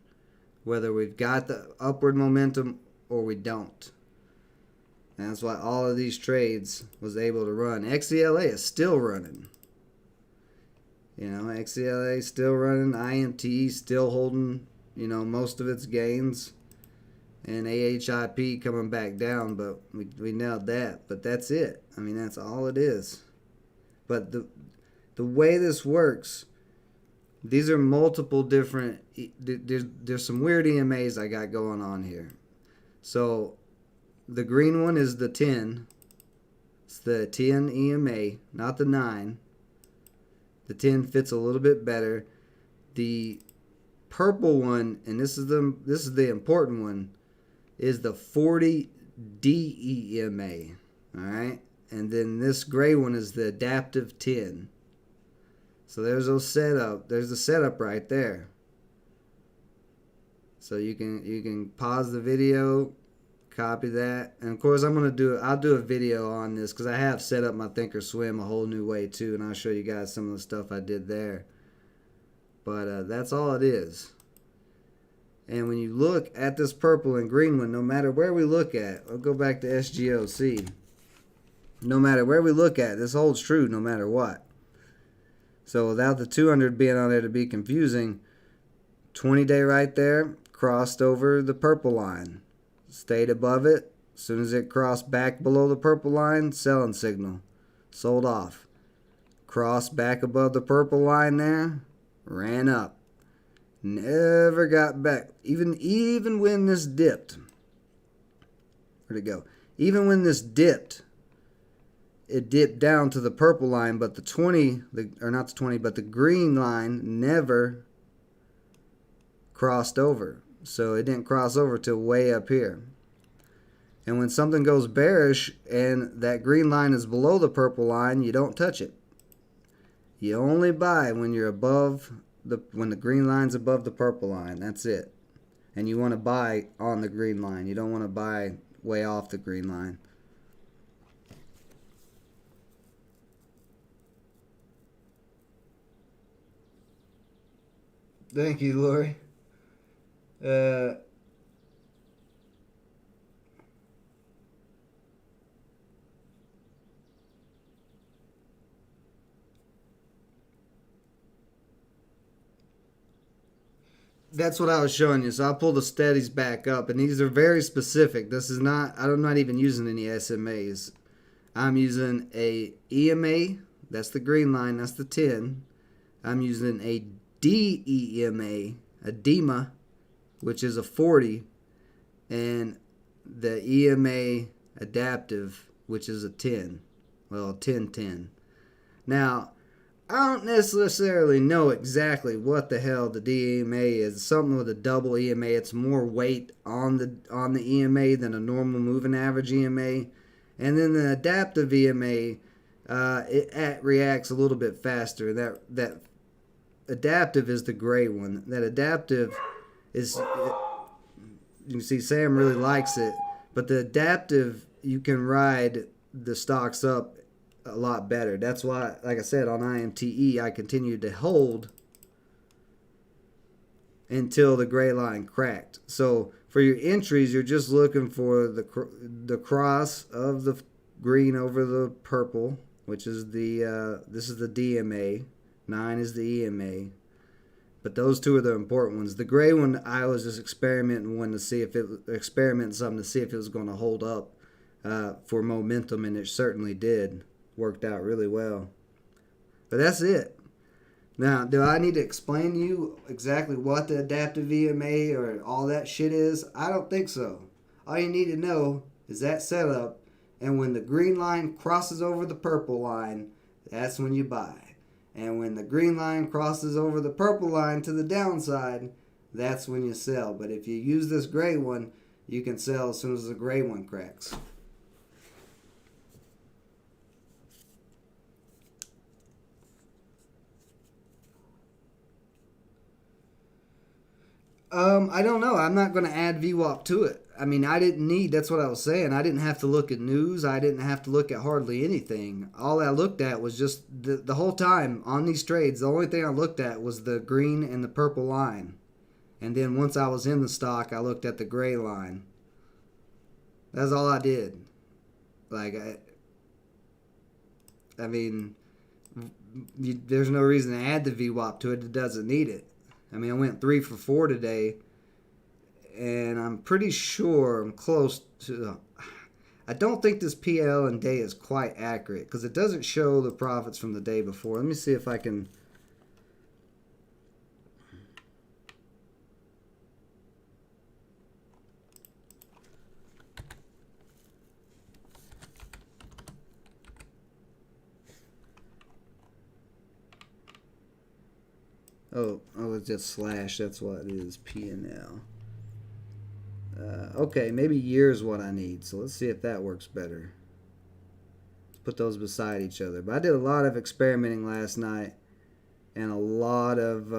whether we've got the upward momentum or we don't. And that's why all of these trades was able to run. XELA is still running. You know, XELA is still running. IMT still holding, you know, most of its gains. And AHIP coming back down, but we nailed that. But that's it. I mean, that's all it is. But the way this works, these are multiple different, there's some weird EMAs I got going on here. So the green one is the 10. It's the 10 EMA, not the 9. The 10 fits a little bit better. The purple one, and this is the important one, is the 40 DEMA. Alright? And then this gray one is the adaptive 10. So there's those setup. There's the setup right there. So you can pause the video, copy that, and of course I'll do a video on this because I have set up my Thinkorswim a whole new way too, and I'll show you guys some of the stuff I did there. But that's all it is. And when you look at this purple and green one, no matter where we look at, I'll go back to SGOC. No matter where we look at, this holds true no matter what. So without the 200 being on there to be confusing, 20-day right there, crossed over the purple line. Stayed above it. As soon as it crossed back below the purple line, selling signal. Sold off. Crossed back above the purple line there, ran up. Never got back. Even when this dipped. Where'd it go? Even when this dipped, it dipped down to the purple line, but the 20, or not the 20, but the green line never crossed over. So it didn't cross over till way up here. And when something goes bearish and that green line is below the purple line, you don't touch it. You only buy when you're above when the green line's above the purple line. That's it. And you want to buy on the green line. You don't want to buy way off the green line. Thank you, Lori. That's what I was showing you. So I'll pull the steadies back up, and these are very specific. This is not, I'm not even using any SMAs. I'm using a EMA, that's the green line, that's the 10. I'm using a DEMA, a DEMA, which is a 40, and the EMA adaptive, which is a 10. Well, 10-10. Now, I don't necessarily know exactly what the hell the DEMA is. Something with a double EMA. It's more weight on the EMA than a normal moving average EMA. And then the adaptive EMA, it reacts a little bit faster. That adaptive is the gray one. That adaptive is, you can see Sam really likes it. But the adaptive, you can ride the stocks up a lot better. That's why, like I said, on IMTE, I continued to hold until the gray line cracked. So for your entries, you're just looking for the cross of the green over the purple, which is this is the DMA. 9 is the EMA. But those two are the important ones. The gray one, I was just experimenting something to see if it was going to hold up for momentum, and it certainly did. Worked out really well. But that's it. Now, do I need to explain to you exactly what the adaptive EMA or all that shit is? I don't think so. All you need to know is that setup, and when the green line crosses over the purple line, that's when you buy. And when the green line crosses over the purple line to the downside, that's when you sell. But if you use this gray one, you can sell as soon as the gray one cracks. I don't know. I'm not going to add VWAP to it. I mean, I didn't need, that's what I was saying. I didn't have to look at news. I didn't have to look at hardly anything. All I looked at was just the whole time on these trades, the only thing I looked at was the green and the purple line. And then once I was in the stock, I looked at the gray line. That's all I did. Like, I mean, there's no reason to add the VWAP to it. It doesn't need it. I mean, I went 3 for 4 today, and I'm pretty sure I'm close to. I don't think this PL and day is quite accurate because it doesn't show the profits from the day before. Let me see if I can. Oh, it's just slash. That's what it is. P and L. Okay, maybe year's what I need. So let's see if that works better. Let's put those beside each other. But I did a lot of experimenting last night and a lot of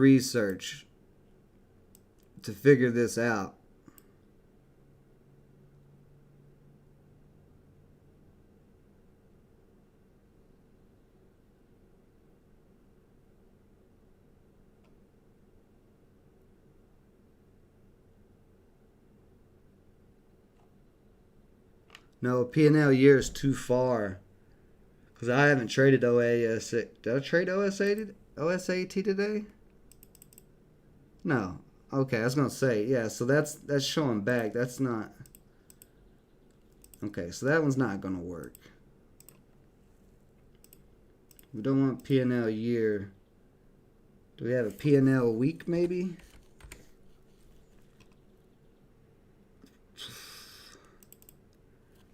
research to figure this out. No, P&L year is too far. Because I haven't traded OAS. Did I trade OSAT today? No. Okay, I was going to say, yeah, so that's showing back. That's not. Okay, so that one's not going to work. We don't want P&L year. Do we have a P&L week maybe?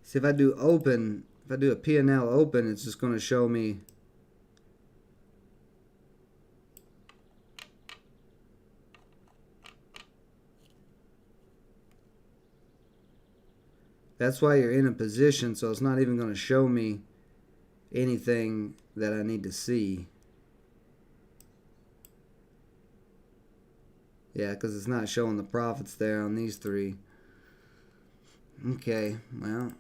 See, if I do open, if I do a P&L open, it's just going to show me. That's why you're in a position, so it's not even going to show me anything that I need to see. Yeah, because it's not showing the profits there on these three. Okay, well,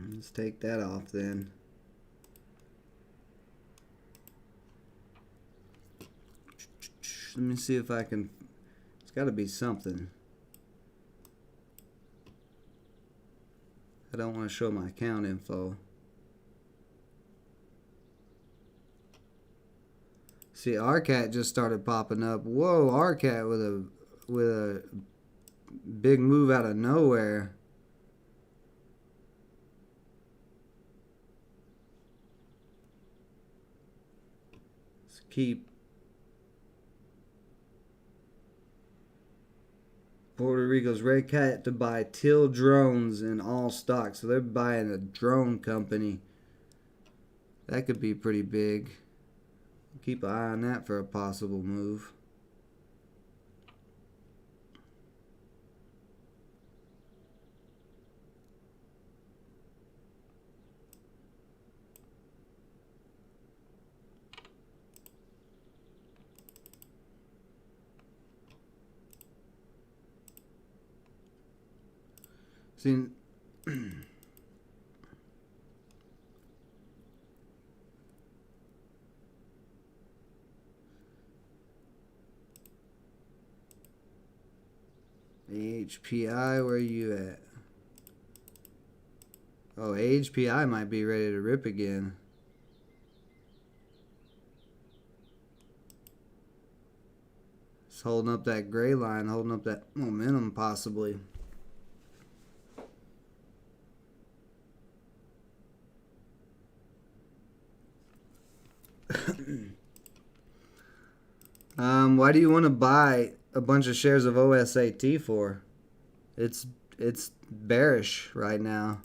let's take that off then. Let me see if I can. It's got to be something. I don't want to show my account info. See, RCAT just started popping up. Whoa, RCAT with a big move out of nowhere. Let's keep Puerto Rico's Red Cat to buy Till drones in all stocks. So they're buying a drone company. That could be pretty big. Keep an eye on that for a possible move. See, HPI, where are you at? Oh, HPI might be ready to rip again. It's holding up that gray line, holding up that momentum possibly. Why do you want to buy a bunch of shares of OSAT for? It's bearish right now.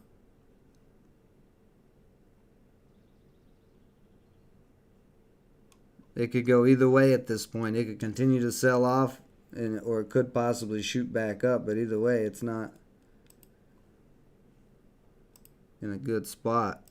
It could go either way at this point. It could continue to sell off, or it could possibly shoot back up. But either way, it's not in a good spot.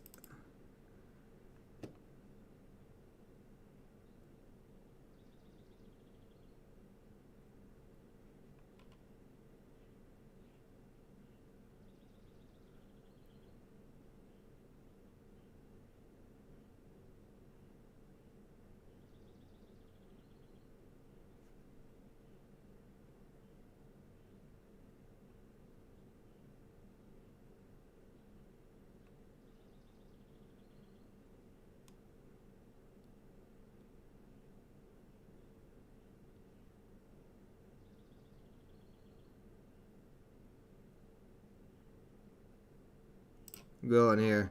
going here.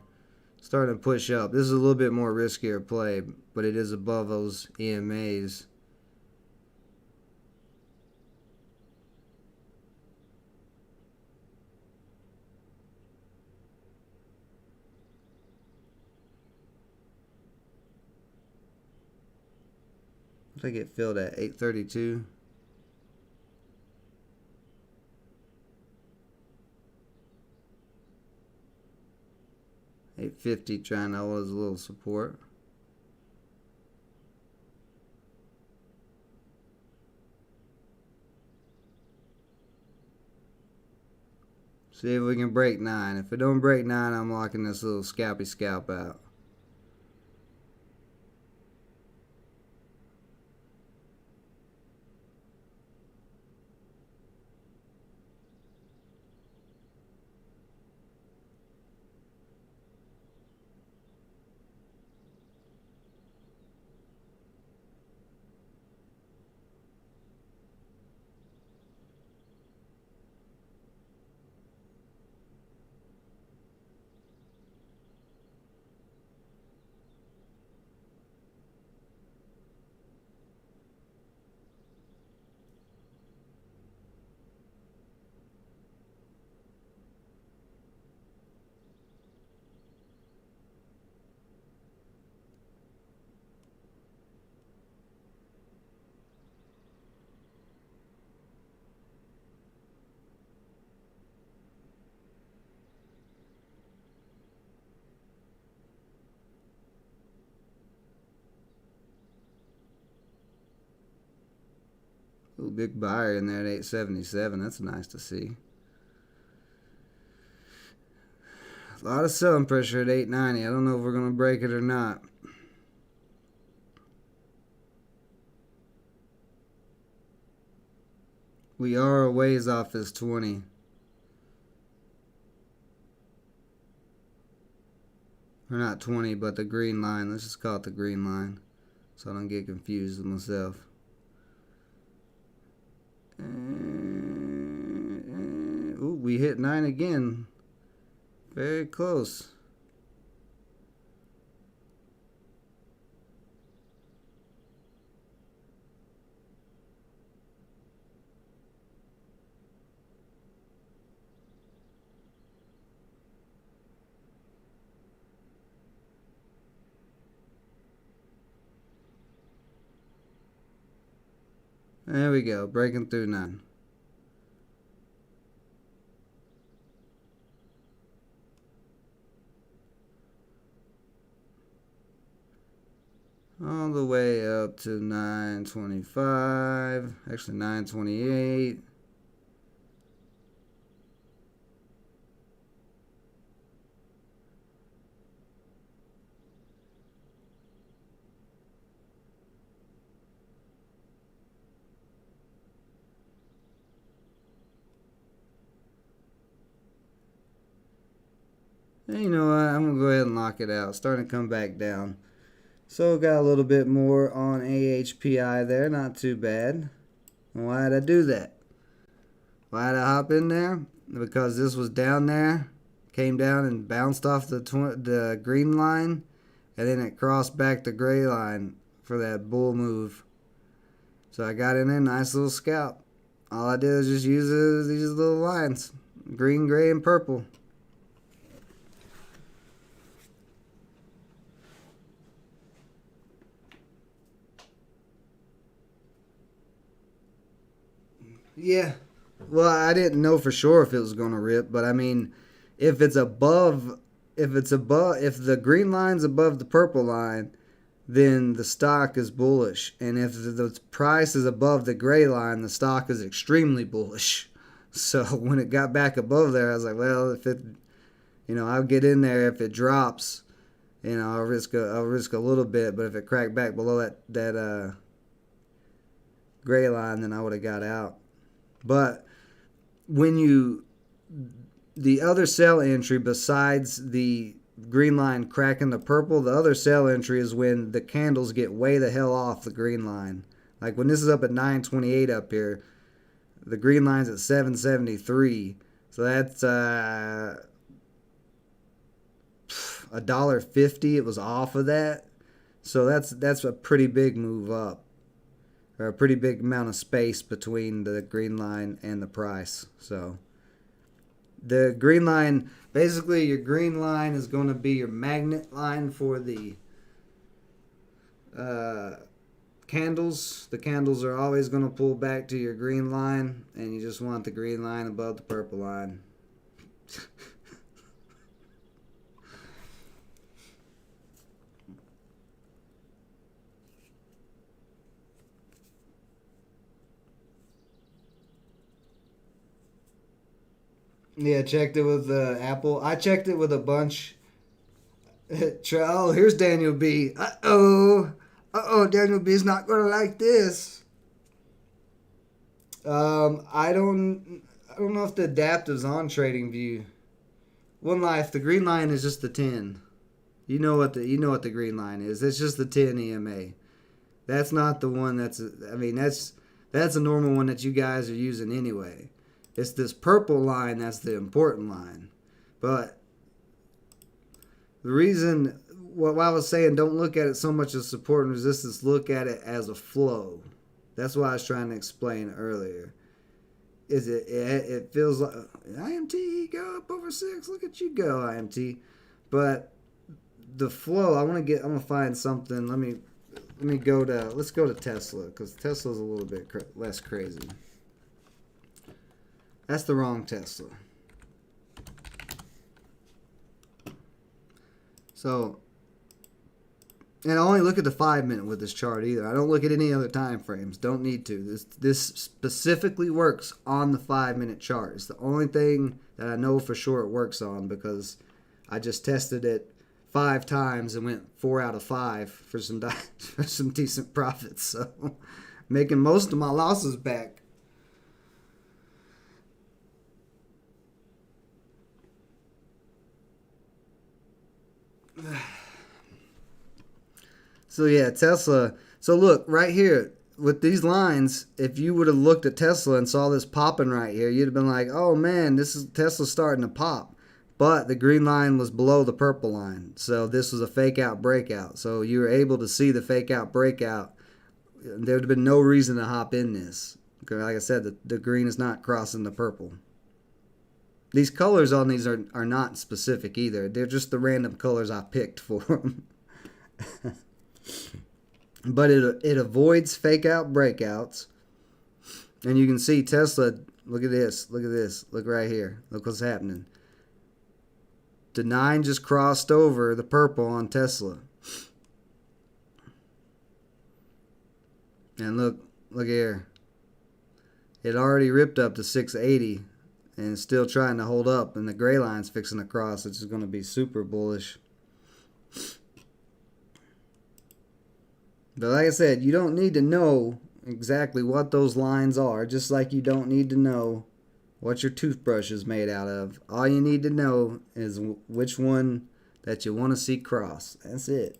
Starting to push up. This is a little bit more riskier play, but it is above those EMAs. I think it filled at 832. $850 trying to hold as a little support. See if we can break 9. If it don't break 9, I'm locking this little scalpy scalp out. Ooh, big buyer in there at 877. That's nice to see. A lot of selling pressure at 890. I don't know if we're going to break it or not. We are a ways off this 20. Or not 20, but the green line. Let's just call it the green line, so I don't get confused with myself. Ooh, we hit 9 again. Very close. There we go, breaking through 9. All the way up to 925, actually 928. And you know what, I'm going to go ahead and lock it out. Starting to come back down. So got a little bit more on AHPI there, not too bad. Why did I do that? Why did I hop in there? Because this was down there, came down and bounced off the green line, and then it crossed back the gray line for that bull move. So I got in there, nice little scalp. All I did was just use these little lines, green, gray, and purple. Yeah. Well, I didn't know for sure if it was going to rip, but I mean, if the green line's above the purple line, then the stock is bullish. And if the price is above the gray line, the stock is extremely bullish. So when it got back above there, I was like, well, if it, I'll get in there if it drops. I'll risk a little bit, but if it cracked back below that gray line, then I would have got out. But the other sell entry besides the green line cracking the purple, the other sell entry is when the candles get way the hell off the green line. Like when this is up at 928 up here, the green line's at 773. So that's $1.50. It was off of that. So that's a pretty big move up, or a pretty big amount of space between the green line and the price. So the green line, basically your green line is going to be your magnet line for the candles. The candles are always going to pull back to your green line, and you just want the green line above the purple line. Yeah, checked it with Apple. I checked it with a bunch. Oh, here's Daniel B. Daniel B is not gonna like this. I don't know if the adaptive's on Trading View. One Life, the green line is just the 10. You know what the green line is. It's just the 10 EMA. That's not the one that's a normal one that you guys are using anyway. It's this purple line that's the important line. But the reason, what I was saying, don't look at it so much as support and resistance, look at it as a flow. That's what I was trying to explain earlier. It feels like IMT go up over 6. Look at you go, IMT. But the flow, I'm gonna find something. Let's go to Tesla, because Tesla's a little bit less crazy. That's the wrong Tesla. So, and I only look at the 5-minute with this chart either. I don't look at any other time frames. Don't need to. This specifically works on the 5-minute chart. It's the only thing that I know for sure it works on, because I just tested it 5 times and went 4 out of 5 for some decent profits. So, making most of my losses back. So yeah, Tesla. So look, right here with these lines, if you would have looked at Tesla and saw this popping right here, you'd have been like, oh man, this is Tesla starting to pop. But the green line was below the purple line. So this was a fake out breakout. So you were able to see the fake out breakout. There would have been no reason to hop in this. Because like I said, the green is not crossing the purple. These colors on these are not specific either. They're just the random colors I picked for them. But it avoids fake out breakouts. And you can see Tesla, look at this, look right here. Look what's happening. The 9 just crossed over the purple on Tesla. And look here. It already ripped up to 680. And it's still trying to hold up. And the gray line's fixing to cross. It's just going to be super bullish. But like I said, you don't need to know exactly what those lines are. Just like you don't need to know what your toothbrush is made out of. All you need to know is which one that you want to see cross. That's it.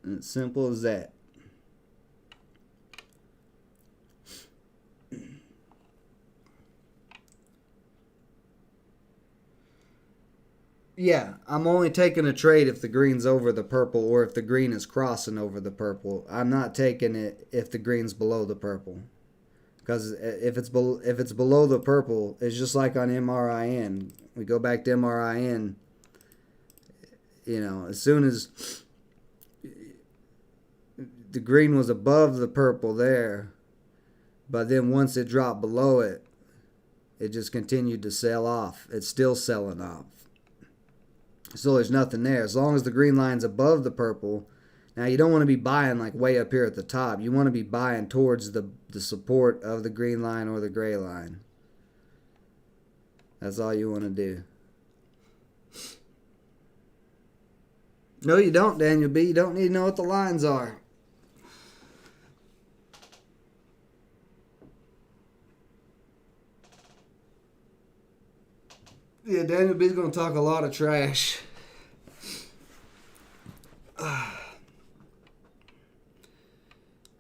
And it's simple as that. Yeah, I'm only taking a trade if the green's over the purple or if the green is crossing over the purple. I'm not taking it if the green's below the purple. Because if it's below the purple, it's just like on MRIN. We go back to MRIN. You know, as soon as the green was above the purple there, but then once it dropped below it, it just continued to sell off. It's still selling off. So there's nothing there. As long as the green line's above the purple. Now you don't want to be buying like way up here at the top. You want to be buying towards the support of the green line or the gray line. That's all you want to do. No, you don't, Daniel B. You don't need to know what the lines are. Yeah, Daniel B's going to talk a lot of trash.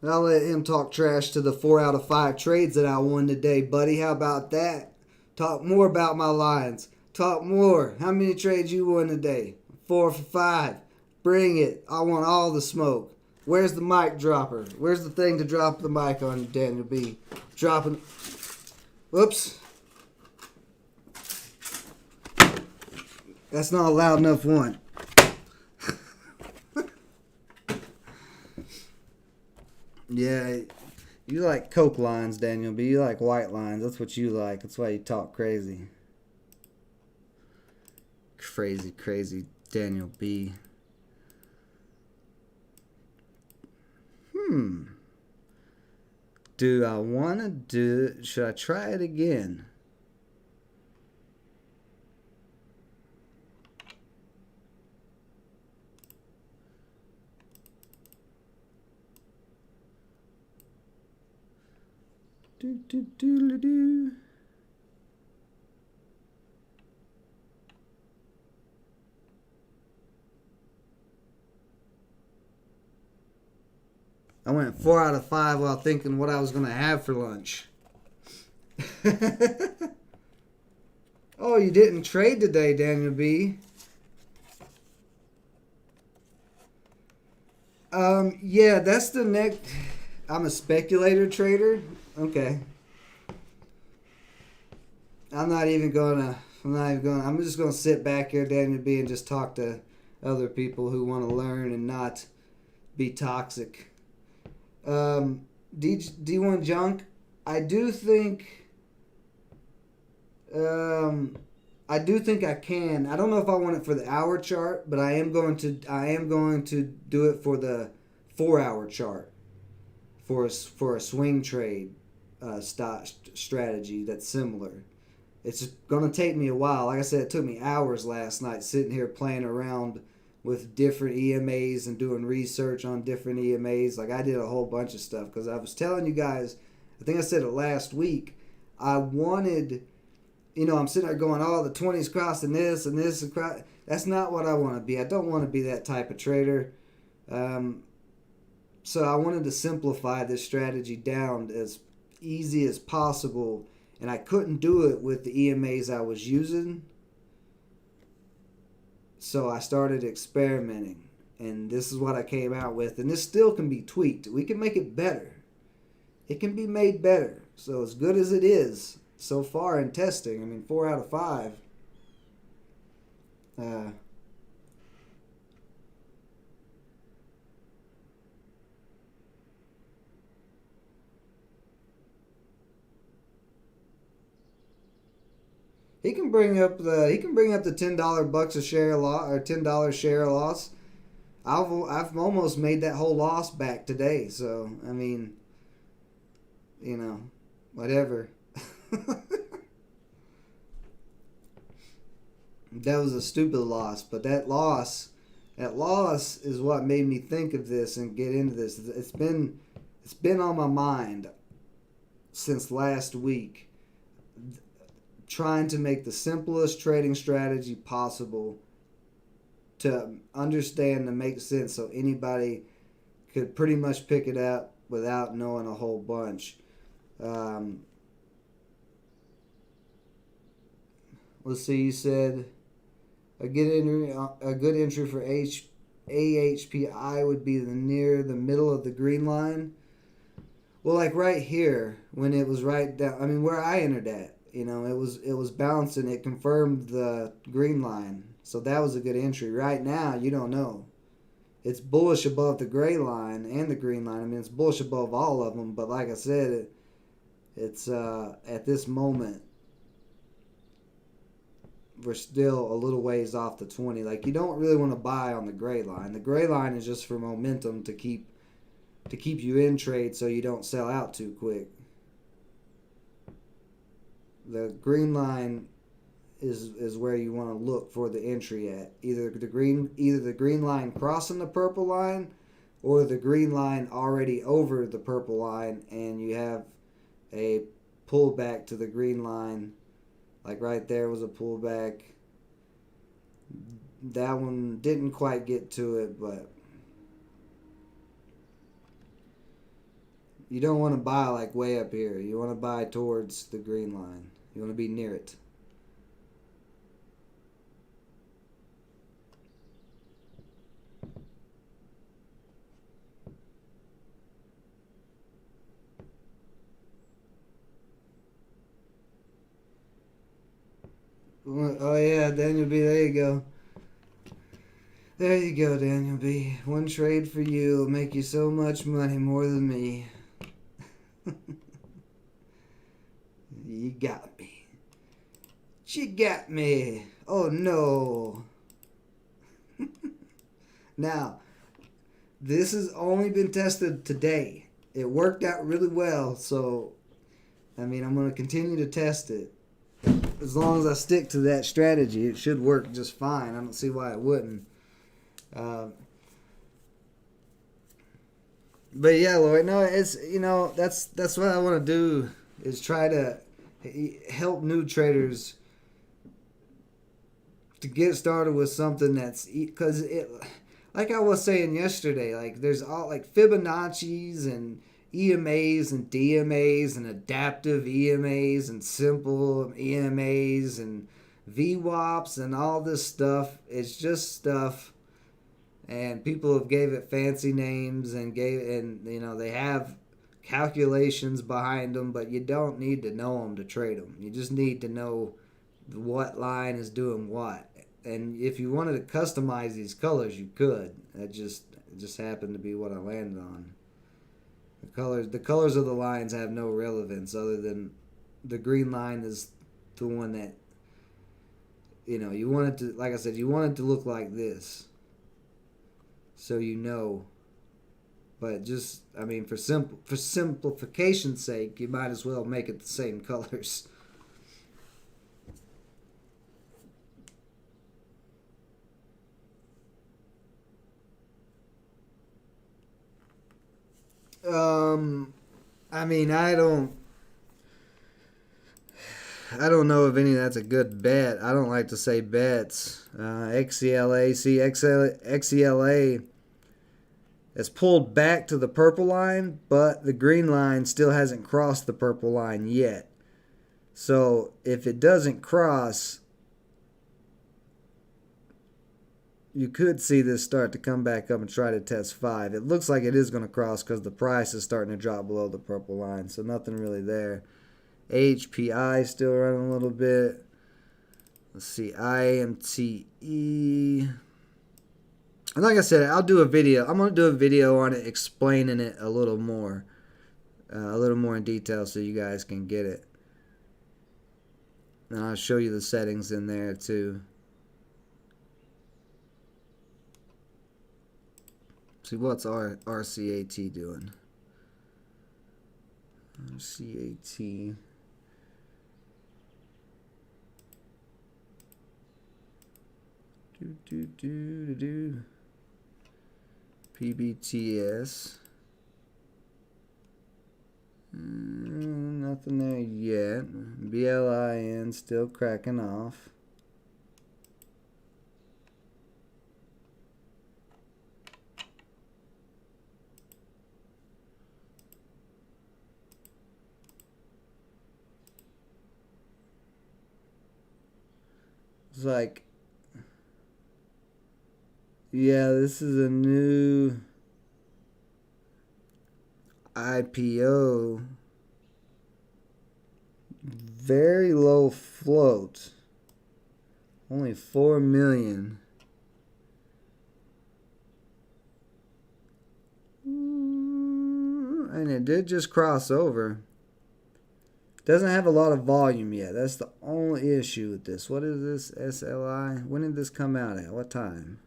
I'll let him talk trash to the 4 out of 5 trades that I won today, buddy. How about that? Talk more about my lines. Talk more. How many trades you won today? 4 for 5. Bring it. I want all the smoke. Where's the mic dropper? Where's the thing to drop the mic on, Daniel B? Dropping. Whoops. That's not a loud enough one. Yeah, you like Coke lines, Daniel B. You like white lines. That's what you like. That's why you talk crazy. Crazy Daniel B. Do I want to do... Should I try it again? Do. I went 4 out of 5 while thinking what I was going to have for lunch. Oh, you didn't trade today, Daniel B. Yeah, that's the next... I'm a speculator trader. Okay. I'm just gonna sit back here, Daniel B, and just talk to other people who want to learn and not be toxic. D1 Junk, I do think I can. I don't know if I want it for the hour chart, but I am going to do it for the 4-hour chart for a swing trade strategy that's similar. It's going to take me a while. Like I said, it took me hours last night sitting here playing around with different EMAs and doing research on different EMAs. Like, I did a whole bunch of stuff because I was telling you guys, I think I said it last week, I wanted, I'm sitting there going, oh, the 20's crossing this and this. That's not what I want to be. I don't want to be that type of trader. So I wanted to simplify this strategy down as easy as possible, and I couldn't do it with the EMAs I was using. So I started experimenting, and this is what I came out with. And this still can be tweaked. We can make it better. It can be made better. So as good as it is so far in testing, 4 out of 5. He can bring up the $10 bucks a share loss or $10 share loss. I've almost made that whole loss back today. So whatever. That was a stupid loss, but that loss is what made me think of this and get into this. It's been on my mind since last week, trying to make the simplest trading strategy possible to understand and make sense so anybody could pretty much pick it up without knowing a whole bunch. Let's see, you said a good entry for AHPI would be near the middle of the green line. Well, like right here, when it was right down, where I entered at, it was bouncing. It confirmed the green line. So that was a good entry. Right now, you don't know. It's bullish above the gray line and the green line. It's bullish above all of them. But like I said, it's at this moment, we're still a little ways off the 20. Like, you don't really want to buy on the gray line. The gray line is just for momentum to keep you in trade so you don't sell out too quick. The green line is where you want to look for the entry at. Either the green line crossing the purple line, or the green line already over the purple line, and you have a pullback to the green line. Like right there was a pullback. That one didn't quite get to it, but you don't want to buy like way up here. You want to buy towards the green line. You want to be near it. Oh yeah, Daniel B. There you go. There you go, Daniel B. One trade for you will make you so much money more than me. You got me. She got me. Oh no. Now, this has only been tested today. It worked out really well, so I mean, I'm going to continue to test it. As long as I stick to that strategy, it should work just fine. I don't see why it wouldn't. But yeah, Lloyd, no, it's that's what I want to do is try to help new traders to get started with something that's because it, like I was saying yesterday, like there's all like Fibonacci's and EMAs and DMAs and adaptive EMAs and simple EMAs and VWAPs and all this stuff. It's just stuff, and people have gave it fancy names and they have calculations behind them, but you don't need to know them to trade them. You just need to know what line is doing what. And if you wanted to customize these colors, you could. It just happened to be what I landed on. The colors of the lines have no relevance other than the green line is the one that you want it to, like I said, you want it to look like this. So but just I mean for simplification's sake, you might as well make it the same colors. I mean, I don't know if any of that's a good bet. I don't like to say bets. XELA has pulled back to the purple line, but the green line still hasn't crossed the purple line yet. So if it doesn't cross, you could see this start to come back up and try to test 5. It looks like it is going to cross because the price is starting to drop below the purple line, so nothing really there. HPI still running a little bit. Let's see, IMTE. And like I said, I'll do a video. I'm going to do a video on it explaining it a little more in detail so you guys can get it. And I'll show you the settings in there too. See, what's our RCAT doing? RCAT. PBTS. Nothing there yet. BLIN still cracking off. It's like, yeah, this is a new IPO. Very low float. Only 4 million. And it did just cross over. Doesn't have a lot of volume yet. That's the only issue with this. What is this? SLI? When did this come out at? What time?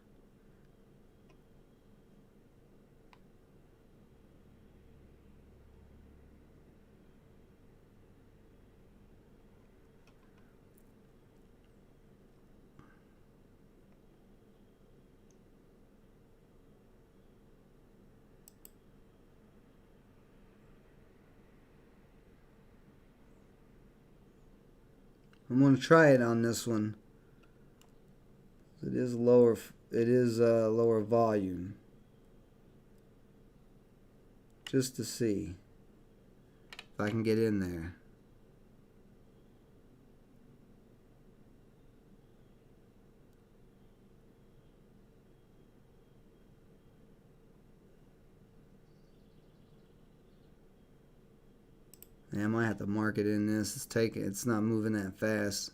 I'm going to try it on this one. It is lower. It is lower volume. Just to see if I can get in there. Yeah, I might have to mark it in this. It's not moving that fast.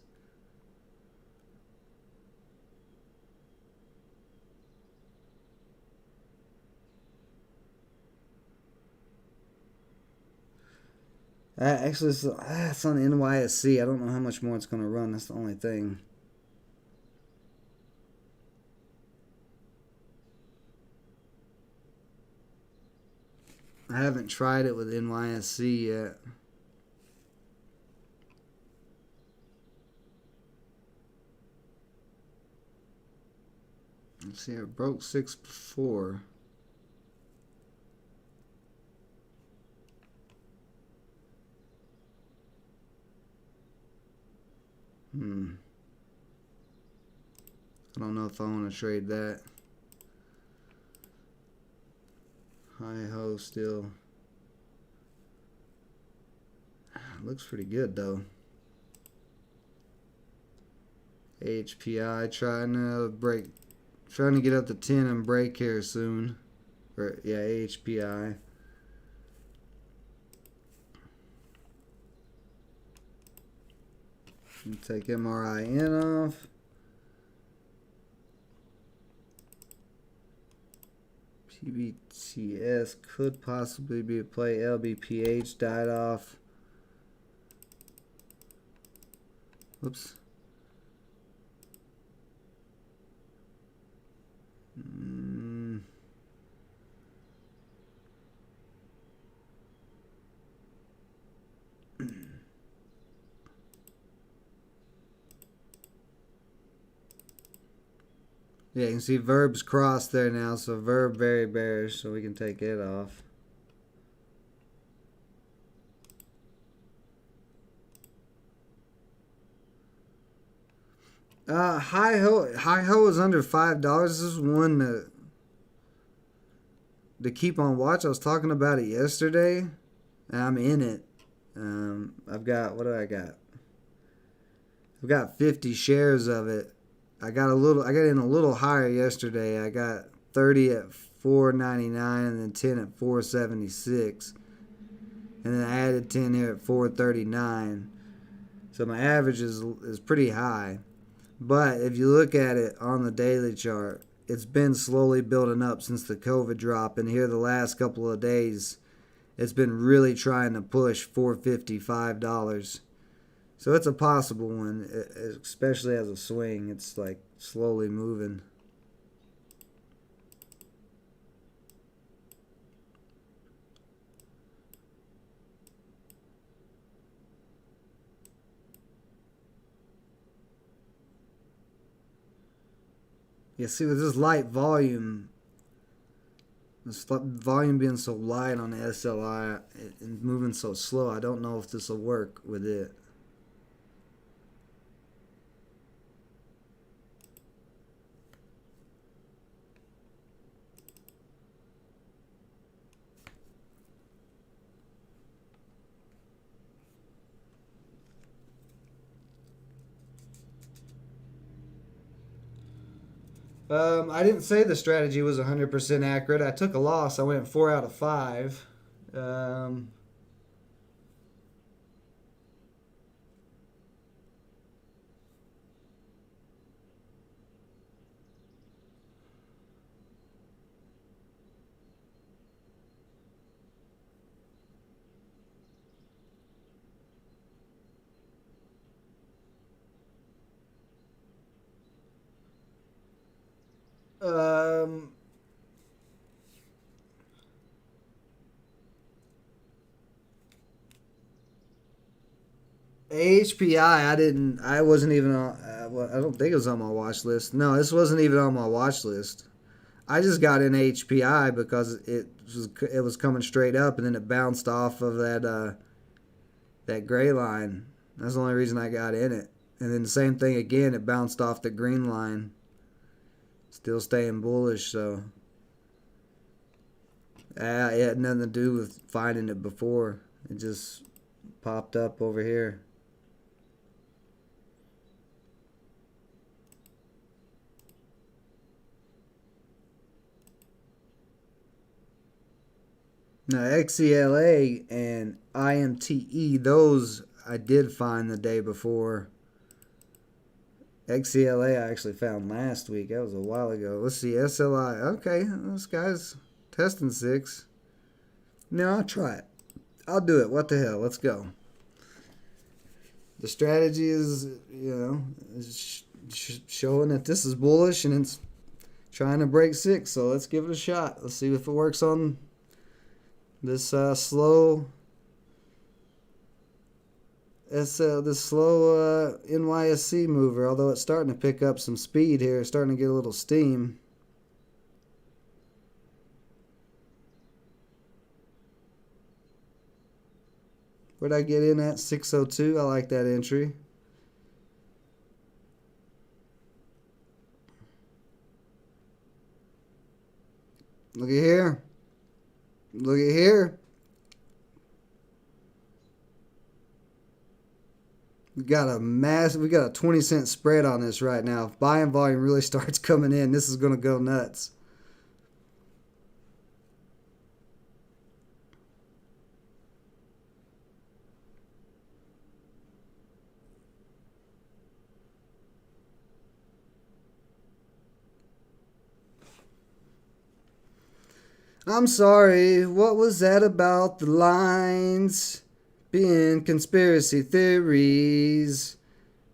Actually, it's on NYSC. I don't know how much more it's going to run. That's the only thing. I haven't tried it with NYSC yet. Let's see, it broke 6 before. I don't know if I want to trade that. Hi ho still. Looks pretty good though. HPI trying to break, trying to get up to 10 and break here soon. Or yeah, HPI. Take MRIN off. PBTS could possibly be a play. LBPH died off. Whoops. Yeah, you can see Verb's crossed there now, so Verb very bearish, so we can take it off. Hi ho is under $5. This is one to keep on watch. I was talking about it yesterday, and I'm in it. I've got, what do I got? I've got 50 shares of it. I got in a little higher yesterday. I got 30 at $4.99 and then 10 at $4.76. And then I added 10 here at $4.39. So my average is pretty high. But if you look at it on the daily chart, it's been slowly building up since the COVID drop. And here the last couple of days, it's been really trying to push $4.50, $5. So it's a possible one, especially as a swing. It's like slowly moving. Yeah, see, with this light volume, this volume being so light on the SLI and moving so slow, I don't know if this will work with it. I didn't say the strategy was 100% accurate. I took a loss. I went 4 out of 5. Um, um, HPI, I wasn't even on, I don't think it was on my watch list. No, this wasn't even on my watch list. I just got in HPI because it was coming straight up and then it bounced off of that gray line. That's the only reason I got in it. And then the same thing again, it bounced off the green line. Still staying bullish, so it had nothing to do with finding it before. It just popped up over here. Now, XELA and IMTE, those I did find the day before. XELA I actually found last week. That was a while ago. Let's see, SLI. Okay, this guy's testing 6. No, I'll try it. I'll do it. What the hell? Let's go. The strategy is, showing that this is bullish and it's trying to break 6. So let's give it a shot. Let's see if it works on this slow. This slow NYSE mover. Although it's starting to pick up some speed here, it's starting to get a little steam. Where'd I get in at? 602. I like that entry. Look at here. Look at here. We got a 20-cent spread on this right now. If buying volume really starts coming in, this is going to go nuts. I'm sorry, what was that about the lines being conspiracy theories?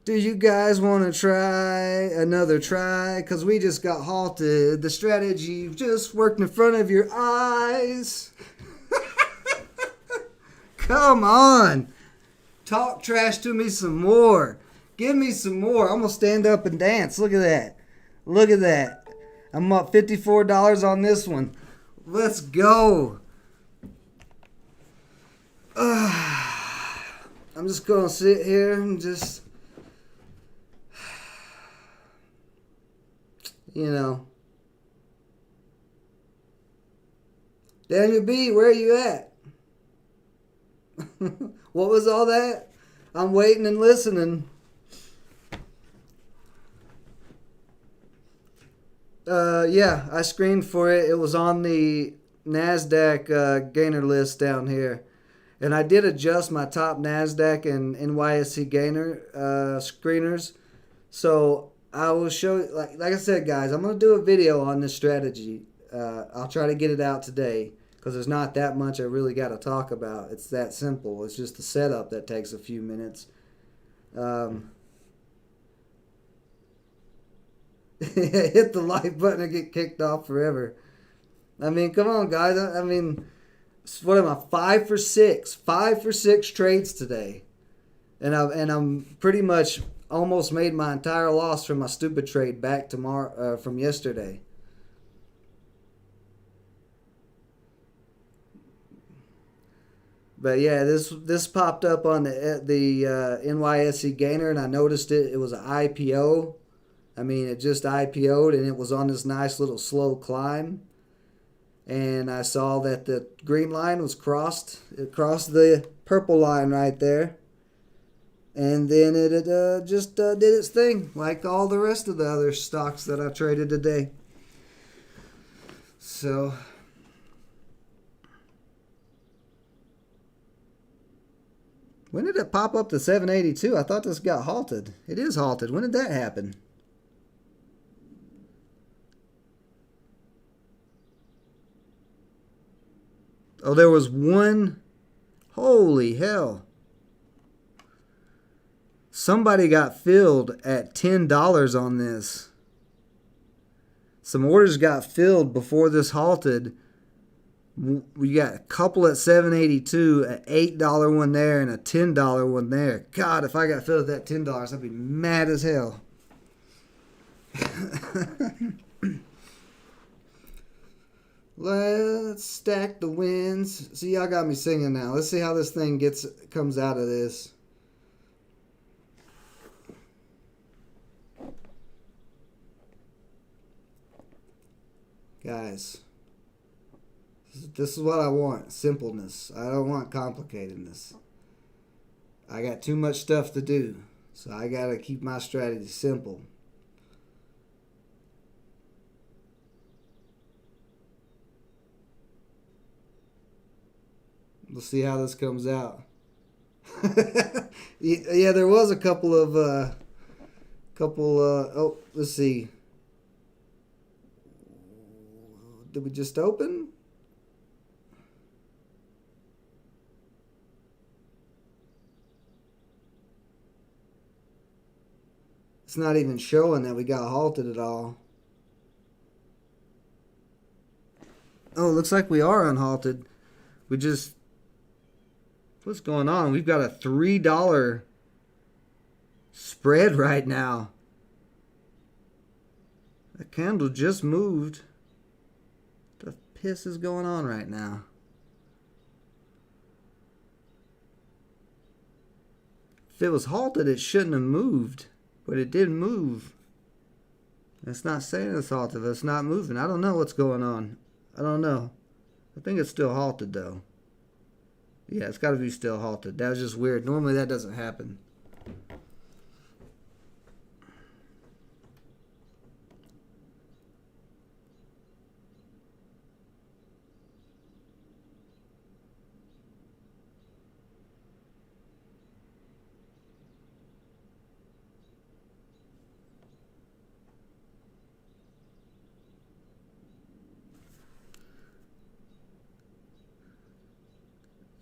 Do you guys want to try another try? Because we just got halted. The strategy just worked in front of your eyes. Come on. Talk trash to me some more. Give me some more. I'm going to stand up and dance. Look at that. Look at that. I'm up $54 on this one. Let's go. I'm just going to sit here and just, Daniel B., where are you at? What was all that? I'm waiting and listening. Yeah, I screened for it. It was on the NASDAQ gainer list down here. And I did adjust my top NASDAQ and NYSE gainer screeners. So I will show you, like I said, guys, I'm going to do a video on this strategy. I'll try to get it out today because there's not that much I really got to talk about. It's that simple. It's just the setup that takes a few minutes. Hit the like button and get kicked off forever. I mean, come on, guys. I mean, what am I? 5 for 6. 5 for 6 trades today, and I'm pretty much almost made my entire loss from my stupid trade back tomorrow from yesterday. But yeah, this popped up on the NYSE gainer, and I noticed it. It was an IPO. I mean, it just IPO'd, and it was on this nice little slow climb. And I saw that the green line was crossed. It crossed the purple line right there. And then it just did its thing, like all the rest of the other stocks that I traded today. So, when did it pop up to 782? I thought this got halted. It is halted. When did that happen? Oh, there was one. Holy hell. Somebody got filled at $10 on this. Some orders got filled before this halted. We got a couple at $7.82, an $8 one there, and a $10 one there. God, if I got filled at that $10, I'd be mad as hell. Let's stack the wins. See, y'all got me singing now. Let's see how this thing comes out of this. Guys, this is what I want. Simpleness. I don't want complicatedness. I got too much stuff to do, so I got to keep my strategy simple. We'll see how this comes out. Yeah, there was a couple of oh, let's see. Did we just open? It's not even showing that we got halted at all. Oh, it looks like we are unhalted. We just... What's going on? We've got a $3 spread right now. The candle just moved. What the piss is going on right now? If it was halted, it shouldn't have moved. But it did move. It's not saying it's halted. It's not moving. I don't know what's going on. I don't know. I think it's still halted, though. Yeah, it's got to be still halted. That was just weird. Normally that doesn't happen.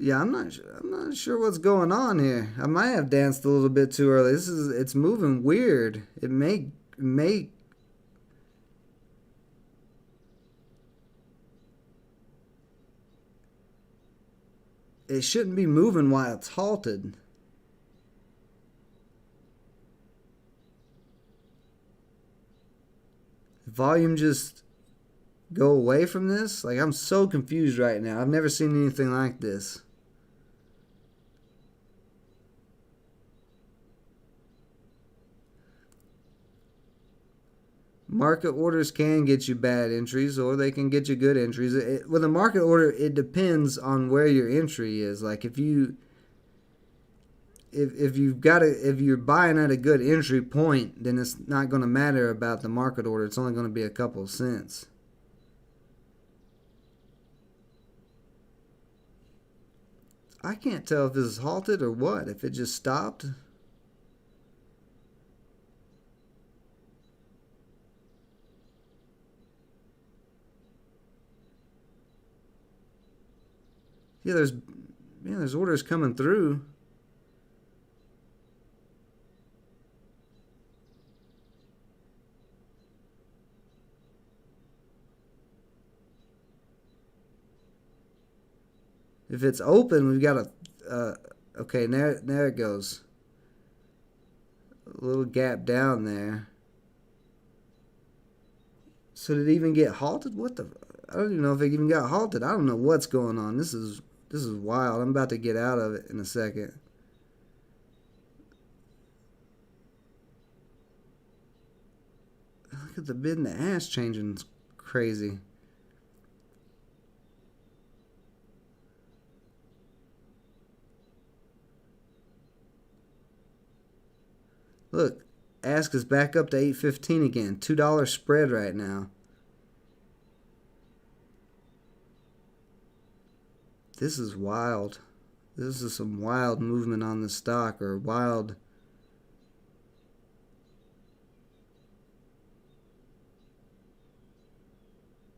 Yeah, I'm not sure what's going on here. I might have danced a little bit too early. It's moving weird. It may it shouldn't be moving while it's halted. Volume just go away from this? Like, I'm so confused right now. I've never seen anything like this. Market orders can get you bad entries, or they can get you good entries. With a market order, it depends on where your entry is. Like, if you're buying at a good entry point, then it's not going to matter about the market order. It's only going to be a couple of cents. I can't tell if this is halted or what. If it just stopped. Yeah, there's orders coming through. If it's open, we've got a okay, there it goes. A little gap down there. So did it even get halted? What the? I don't even know if it even got halted. I don't know what's going on. This is wild. I'm about to get out of it in a second. Look at the bid and the ask changing. It's crazy. Look, ask is back up to 8.15 again. $2 spread right now. This is wild. This is some wild movement on the stock, or wild.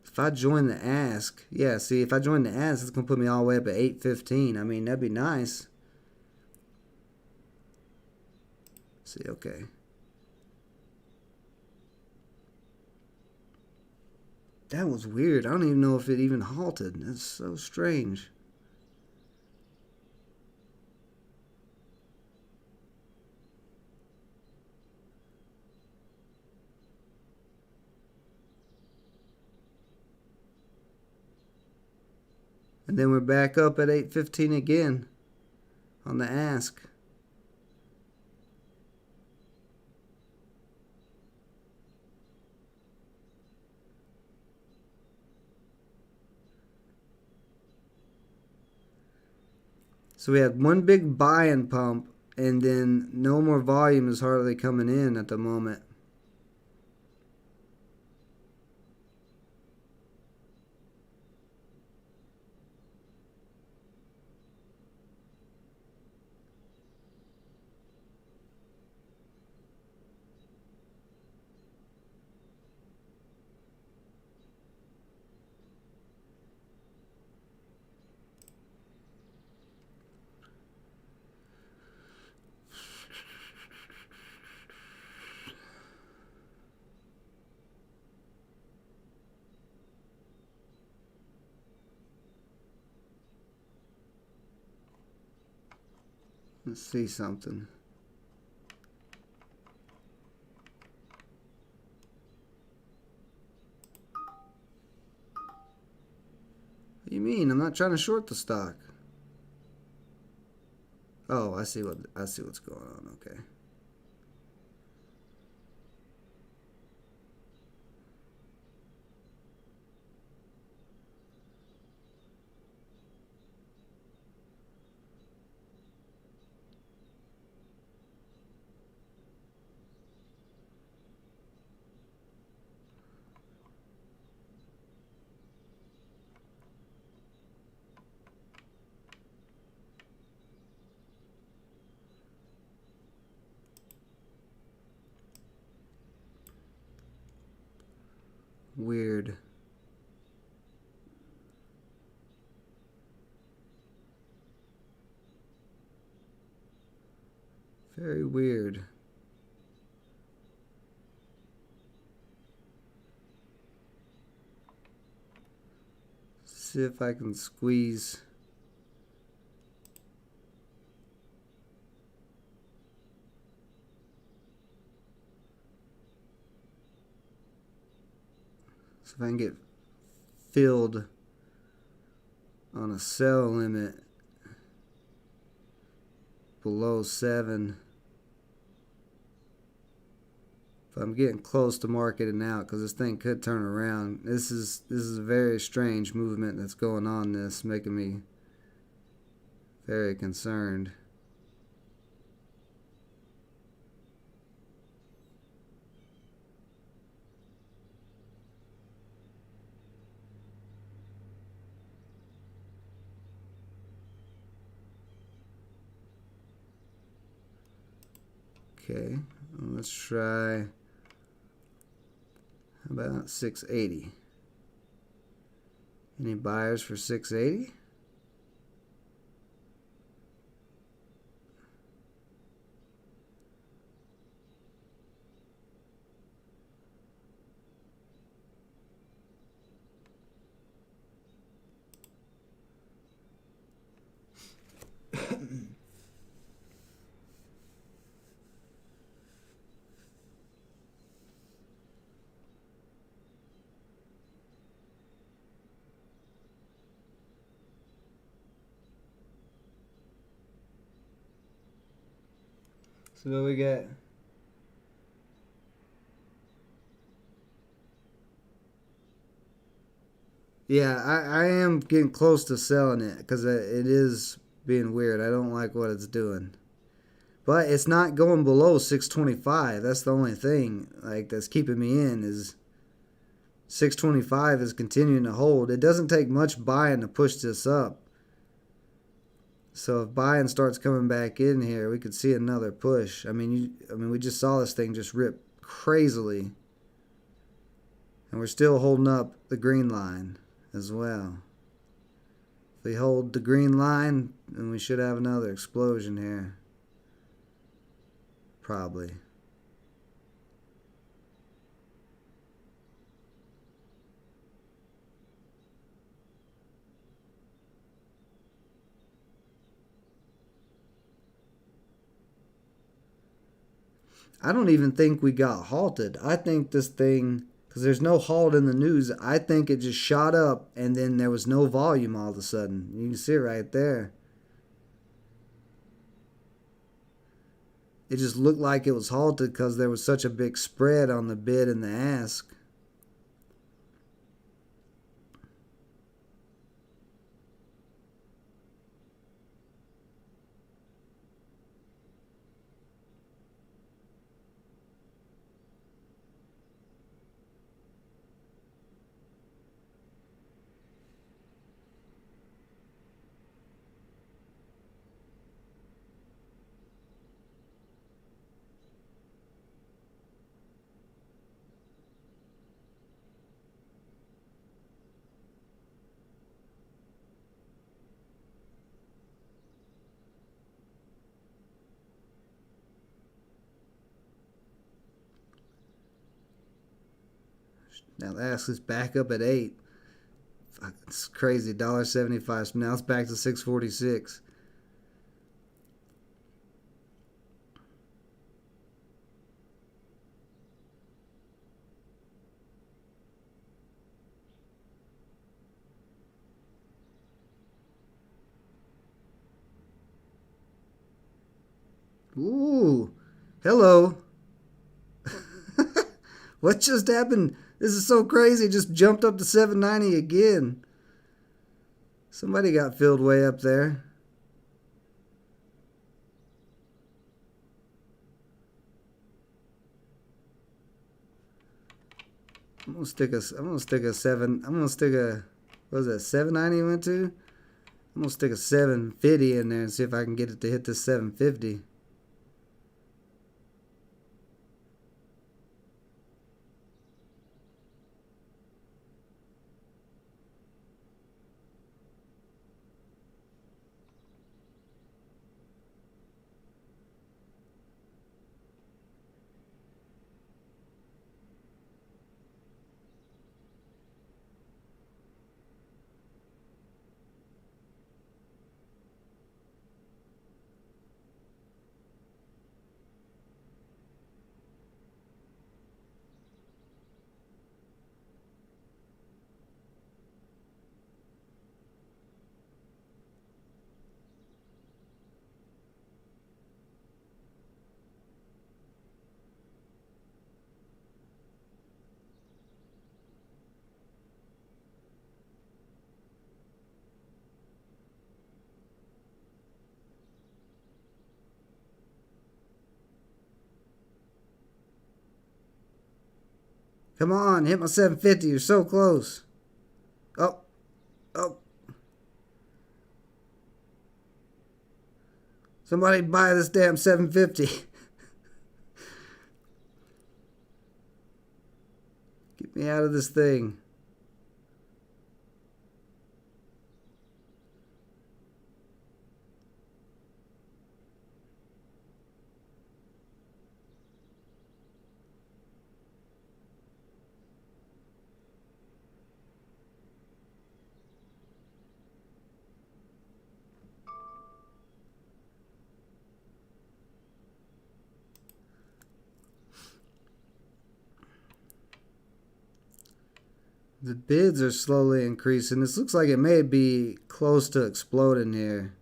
If I join the ask, yeah, see, if I join the ask, it's going to put me all the way up at 8.15. I mean, that'd be nice. See, okay. That was weird. I don't even know if it even halted. That's so strange. And then we're back up at 8.15 again on the ask. So we had one big buy-in pump, and then no more volume is hardly coming in at the moment. Let's see something. What do you mean? I'm not trying to short the stock. Oh, I see what's going on. Okay. Weird. Very weird. See if I can squeeze. See if I can get filled on a sell limit below 7. But I'm getting close to marketing out because this thing could turn around. This is a very strange movement that's going on. This making me very concerned. Okay, let's try. How about 680? Any buyers for 680? So what we got? Yeah, I am getting close to selling it because it is being weird. I don't like what it's doing. But it's not going below 625. That's the only thing that's keeping me in is 625 is continuing to hold. It doesn't take much buying to push this up. So if buying starts coming back in here, we could see another push. I mean, we just saw this thing just rip crazily. And we're still holding up the green line as well. If we hold the green line, then we should have another explosion here. Probably. I don't even think we got halted. I think this thing, because there's no halt in the news, I think it just shot up and then there was no volume all of a sudden. You can see it right there. It just looked like it was halted because there was such a big spread on the bid and the ask. Now the ask is back up at 8. It's crazy. $1.75. Now it's back to 646. Ooh. Hello. What just happened? This is so crazy. It just jumped up to 790 again. Somebody got filled way up there. I'm gonna stick a seven. I'm gonna stick a, what was that, 790 went to? I'm gonna stick a 750 in there and see if I can get it to hit this 750. Come on, hit my 750. You're so close. Oh, oh. Somebody buy this damn 750. Get me out of this thing. The bids are slowly increasing. This looks like it may be close to exploding here.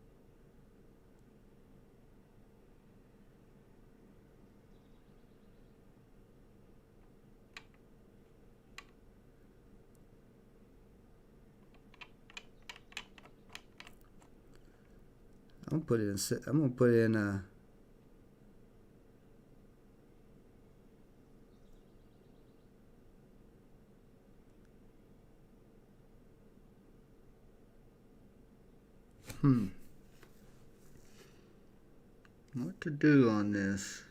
I'm gonna put it in. I'm gonna put it in. What to do on this?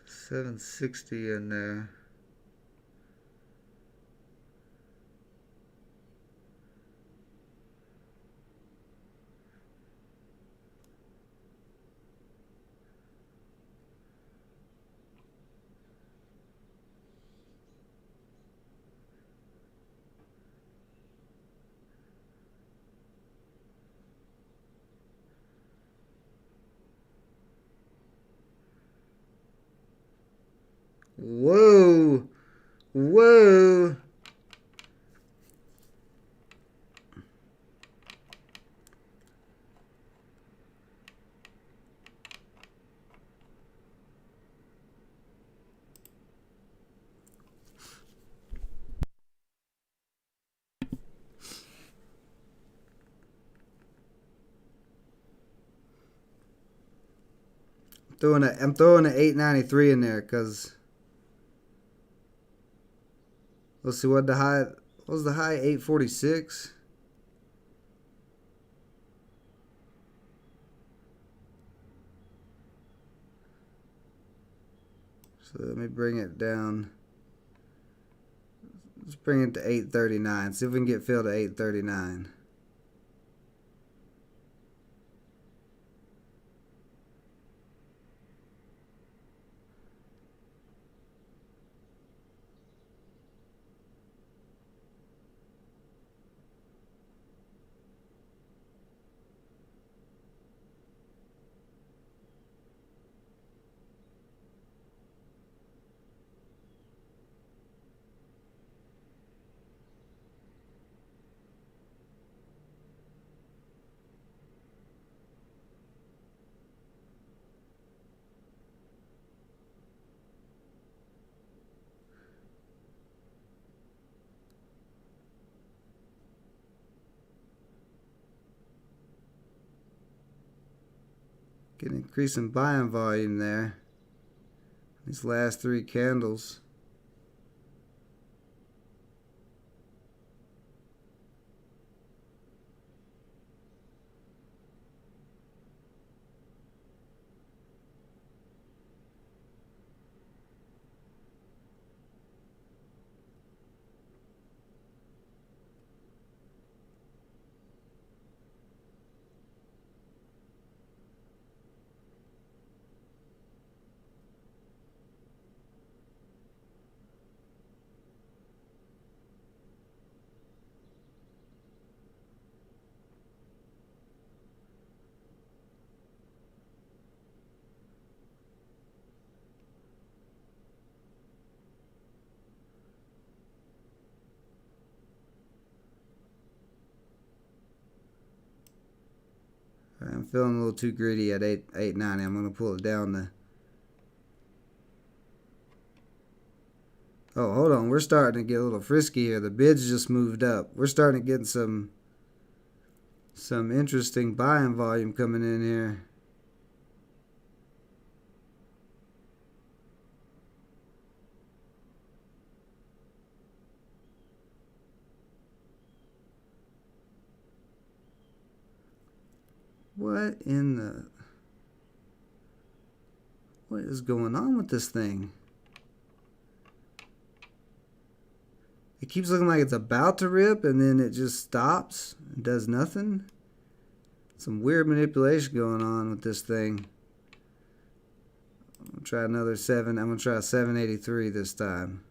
760 in there. Whoa! Whoa! I'm throwing a 893 in there because let's see what the high, what was the high, 846. So let me bring it down. Let's bring it to 839. See if we can get filled to 839. Get increasing buying volume there. These last three candles. I'm feeling a little too greedy at 890. I'm going to pull it down to... Oh, hold on. We're starting to get a little frisky here. The bids just moved up. We're starting to get some interesting buying volume coming in here. What is going on with this thing? It keeps looking like it's about to rip and then it just stops and does nothing. Some weird manipulation going on with this thing. I'm going to try another 7. I'm going to try 783 this time.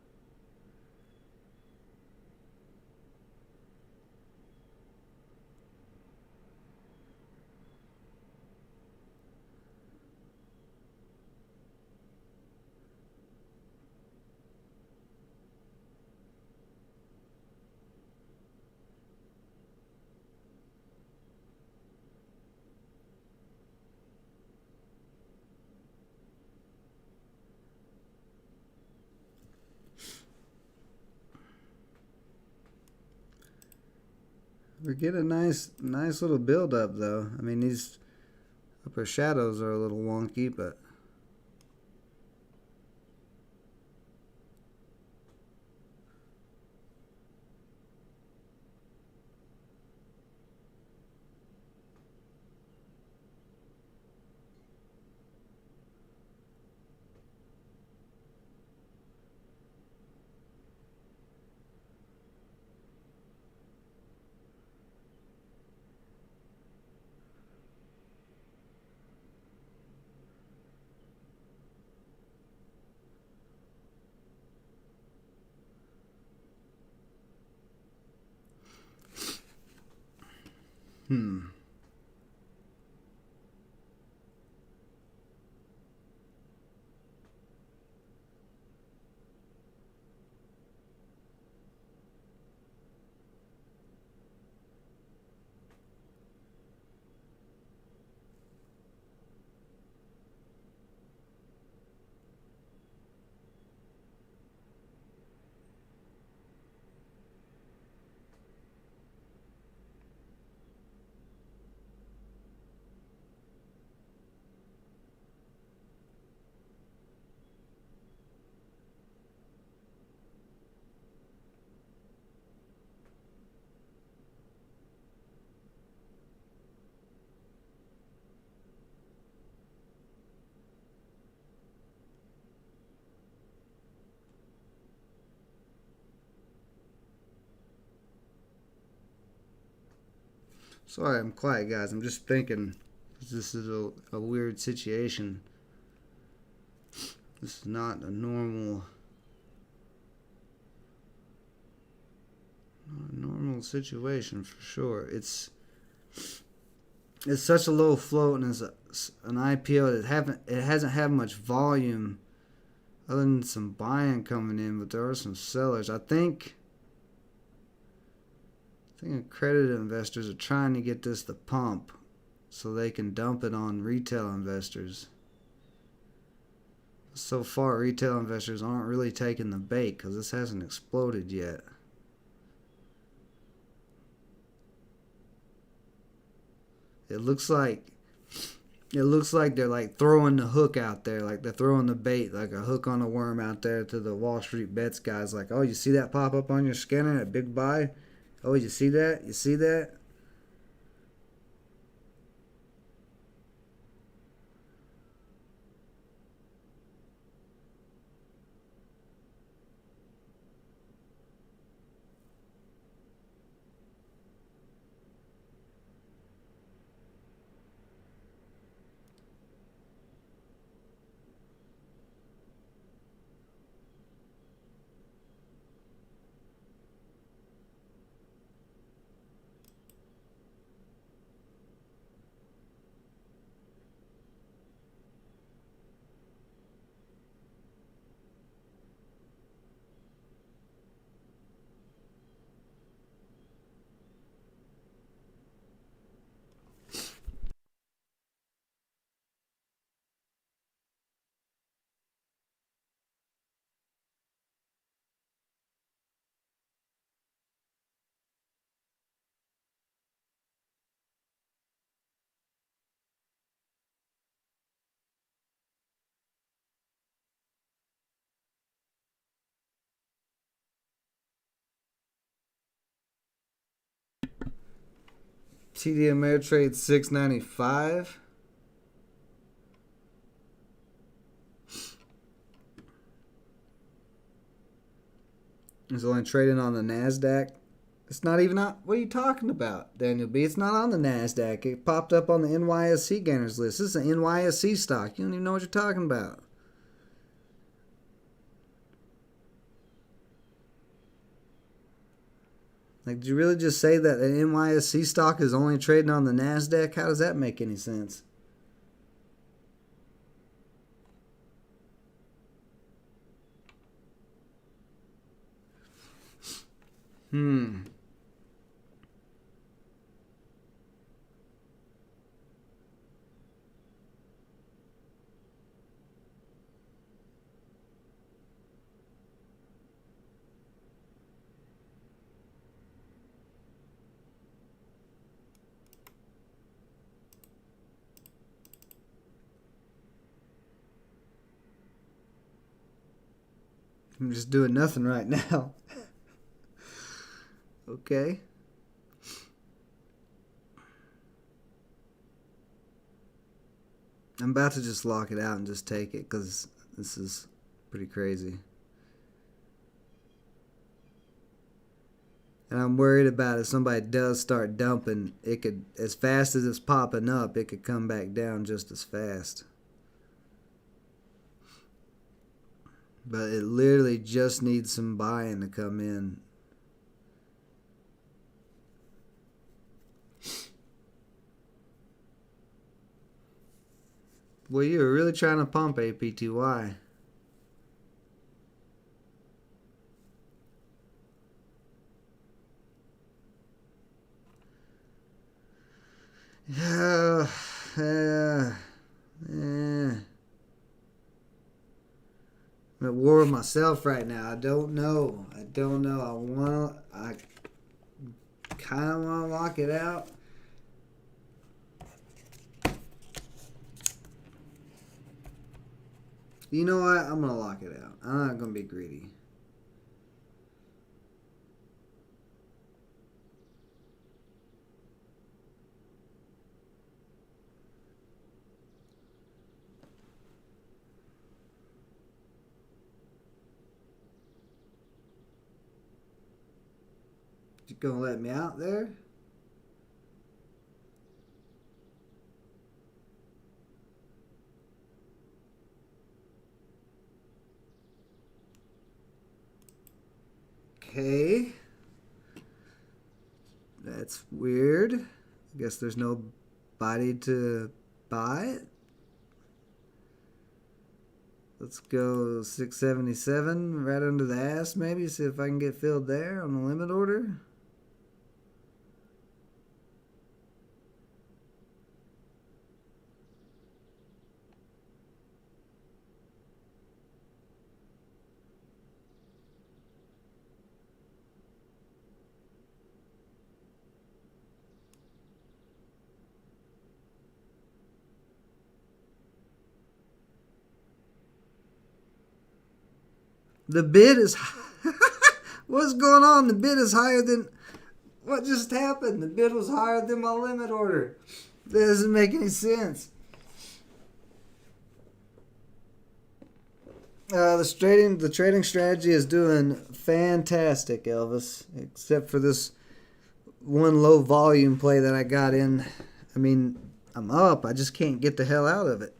We get a nice little build up though. I mean, these upper shadows are a little wonky, but sorry I'm quiet, guys. I'm just thinking this is a weird situation. This is not a normal situation for sure. It's such a low float and it's an IPO that it hasn't had much volume other than some buying coming in, but there are some sellers. I think accredited investors are trying to get this to pump so they can dump it on retail investors. So far, retail investors aren't really taking the bait because this hasn't exploded yet. It looks like It looks like they're like throwing the hook out there, like they're throwing the bait, like a hook on a worm out there to the Wall Street bets guys. Like, oh, you see that pop up on your scanner, a big buy? Oh, you see that? You see that? TD Ameritrade 695. It's only trading on the NASDAQ. It's not even on. What are you talking about, Daniel B? It's not on the NASDAQ. It popped up on the NYSE gainers list. This is an NYSE stock. You don't even know what you're talking about. Like, did you really just say that an NYSE stock is only trading on the NASDAQ? How does that make any sense? Hmm. I'm just doing nothing right now. Okay. I'm about to just lock it out and just take it because this is pretty crazy. And I'm worried about if somebody does start dumping, it could, as fast as it's popping up, it could come back down just as fast. But it literally just needs some buying to come in. Well, you were really trying to pump APTY. Yeah, yeah. I'm at war with myself right now. I don't know. I kind of want to lock it out. You know what? I'm going to lock it out. I'm not going to be greedy. You going to let me out there? Okay. That's weird. I guess there's nobody to buy it. Let's go 677 right under the ass maybe. See if I can get filled there on the limit order. The bid is... What's going on? The bid is higher than... What just happened? The bid was higher than my limit order. That doesn't make any sense. The trading strategy is doing fantastic, Elvis. Except for this one low volume play that I got in. I mean, I'm up. I just can't get the hell out of it.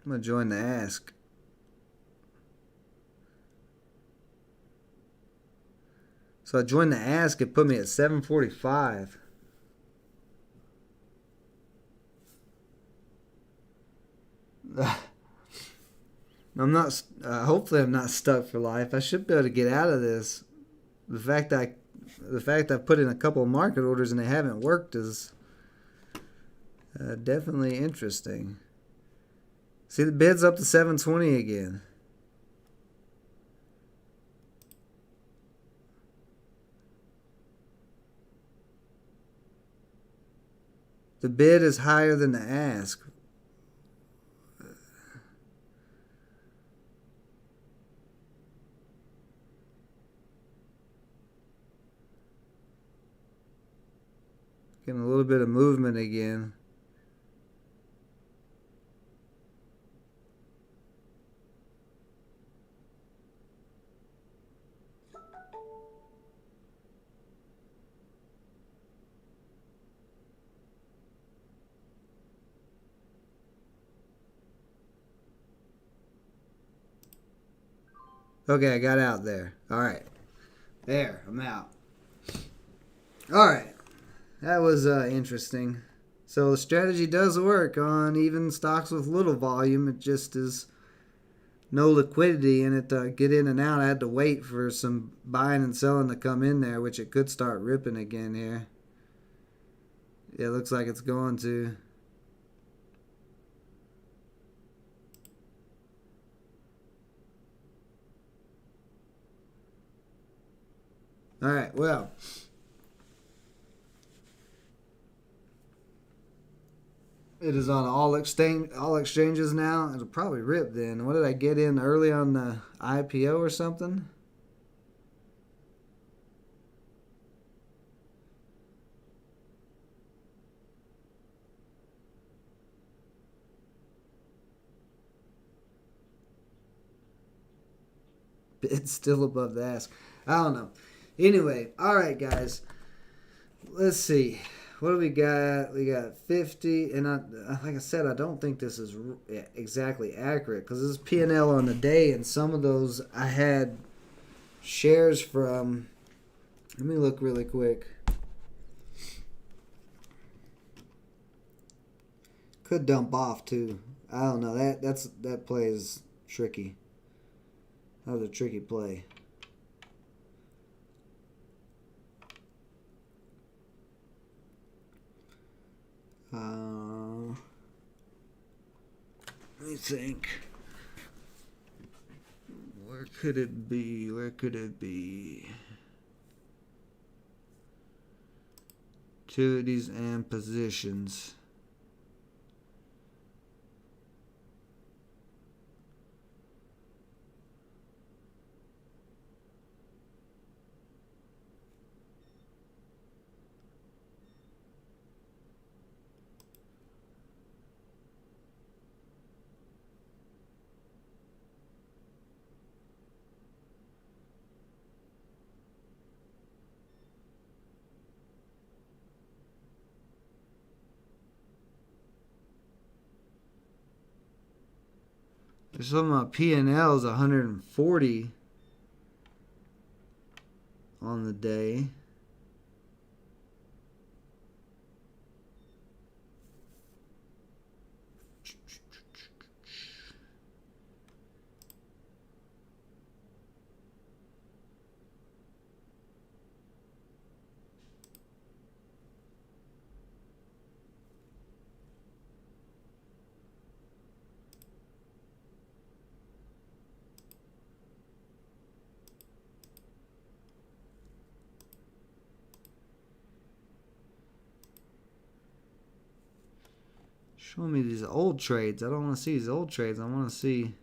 I'm going to join the ask. So I joined the ask. It put me at 745. I'm not. Hopefully, I'm not stuck for life. I should be able to get out of this. The fact I put in a couple of market orders and they haven't worked is definitely interesting. See, the bid's up to 720 again. The bid is higher than the ask. Getting a little bit of movement again. Okay, I got out there. All right. There, I'm out. All right. That was interesting. So the strategy does work on even stocks with little volume. It just is no liquidity in it to get in and out. I had to wait for some buying and selling to come in there, which it could start ripping again here. Yeah, it looks like it's going to. All right, well. It is on all exchanges now. It'll probably rip then. What did I get in early on the IPO or something? It's still above the ask. I don't know. Anyway, all right, guys. Let's see. What do we got? We got 50, and like I said, I don't think this is exactly accurate because this is P&L on the day, and some of those I had shares from. Let me look really quick. Could dump off too. I don't know. That play is tricky. That was a tricky play. Let me think. Where could it be? Where could it be? Utilities and positions. There's something about P&L is 140 on the day. Show me these old trades. I don't want to see these old trades. I want to see.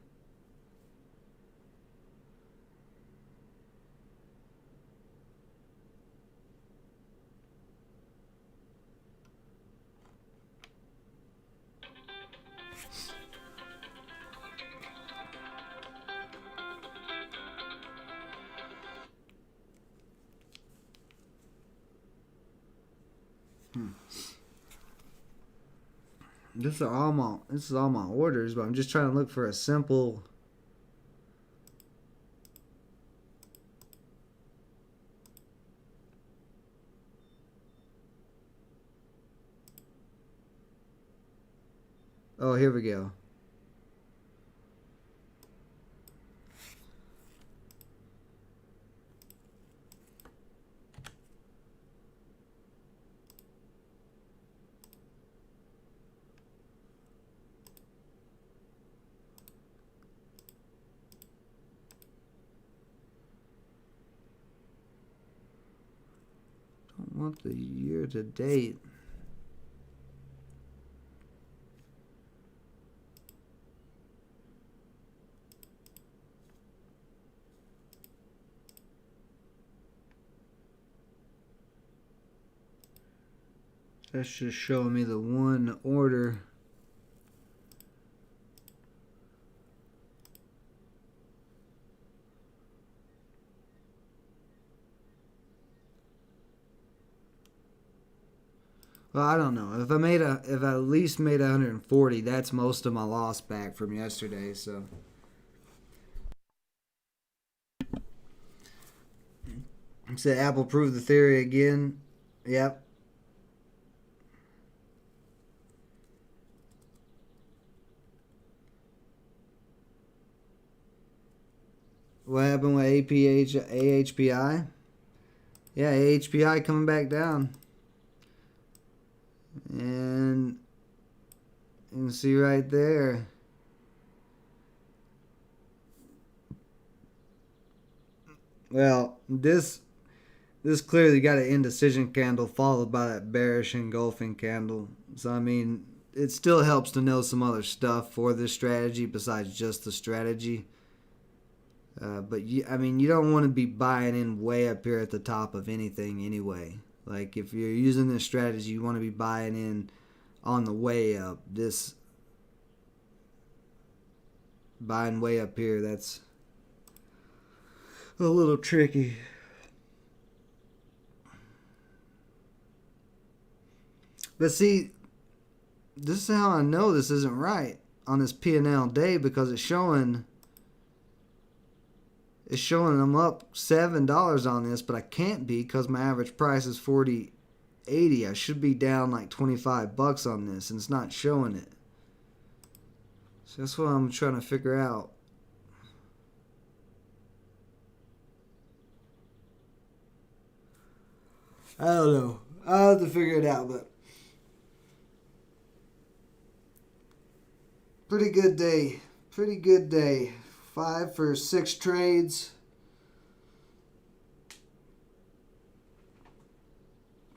This is all my orders, but I'm just trying to look for a simple. Oh, here we go. Don't want the year to date. That's just showing me the one order. Well, I don't know. If I at least made 140, that's most of my loss back from yesterday. So. Said Apple proved the theory again. Yep. What happened with AHPI? Yeah, AHPI coming back down. And you can see right there. Well, this clearly got an indecision candle followed by that bearish engulfing candle. So, I mean, it still helps to know some other stuff for this strategy besides just the strategy. But, you don't want to be buying in way up here at the top of anything anyway. Like, if you're using this strategy, you want to be buying in on the way up. This buying way up here, that's a little tricky. But see, this is how I know this isn't right on this P&L day, because it's showing I'm up $7 on this, but I can't be because my average price is $40.80. I should be down like $25 on this, and it's not showing it. So that's what I'm trying to figure out. I don't know. I'll have to figure it out, but pretty good day. Pretty good day. 5 for 6 trades.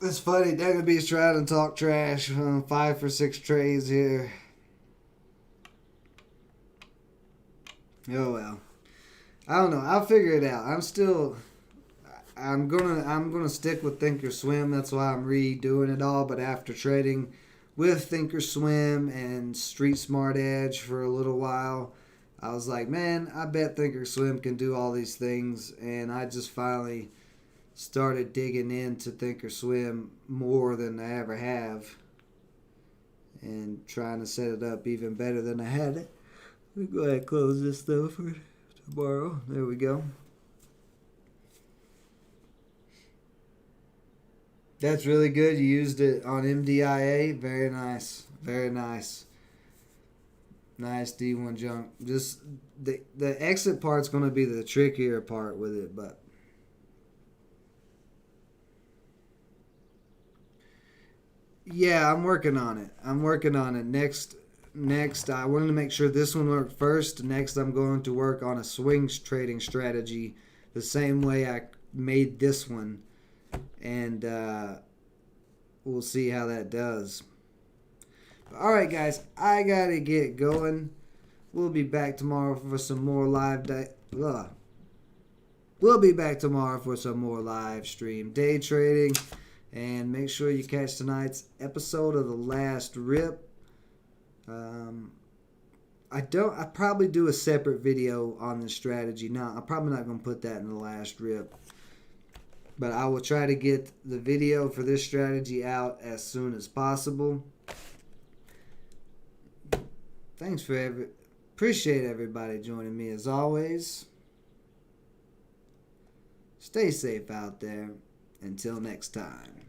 It's funny. Dagger Beast trying to talk trash. 5 for 6 trades here. Oh well. I don't know. I'll figure it out. I'm gonna stick with Thinkorswim. That's why I'm redoing it all. But after trading with Thinkorswim and Street Smart Edge for a little while, I was like, man, I bet Thinkorswim can do all these things. And I just finally started digging into Thinkorswim more than I ever have, and trying to set it up even better than I had it. Let me go ahead and close this though for tomorrow. There we go. That's really good. You used it on MDIA. Very nice. Very nice. Nice D1 junk. Just the exit part's going to be the trickier part with it, but yeah, I'm working on it. Next, I wanted to make sure this one worked first. Next, I'm going to work on a swing trading strategy the same way I made this one, and we'll see how that does. Alright guys, I gotta get going. We'll be back tomorrow for some more We'll be back tomorrow for some more live stream day trading. And make sure you catch tonight's episode of The Last Rip. I probably do a separate video on this strategy. No, I'm probably not going to put that in The Last Rip. But I will try to get the video for this strategy out as soon as possible. Appreciate everybody joining me as always. Stay safe out there. Until next time.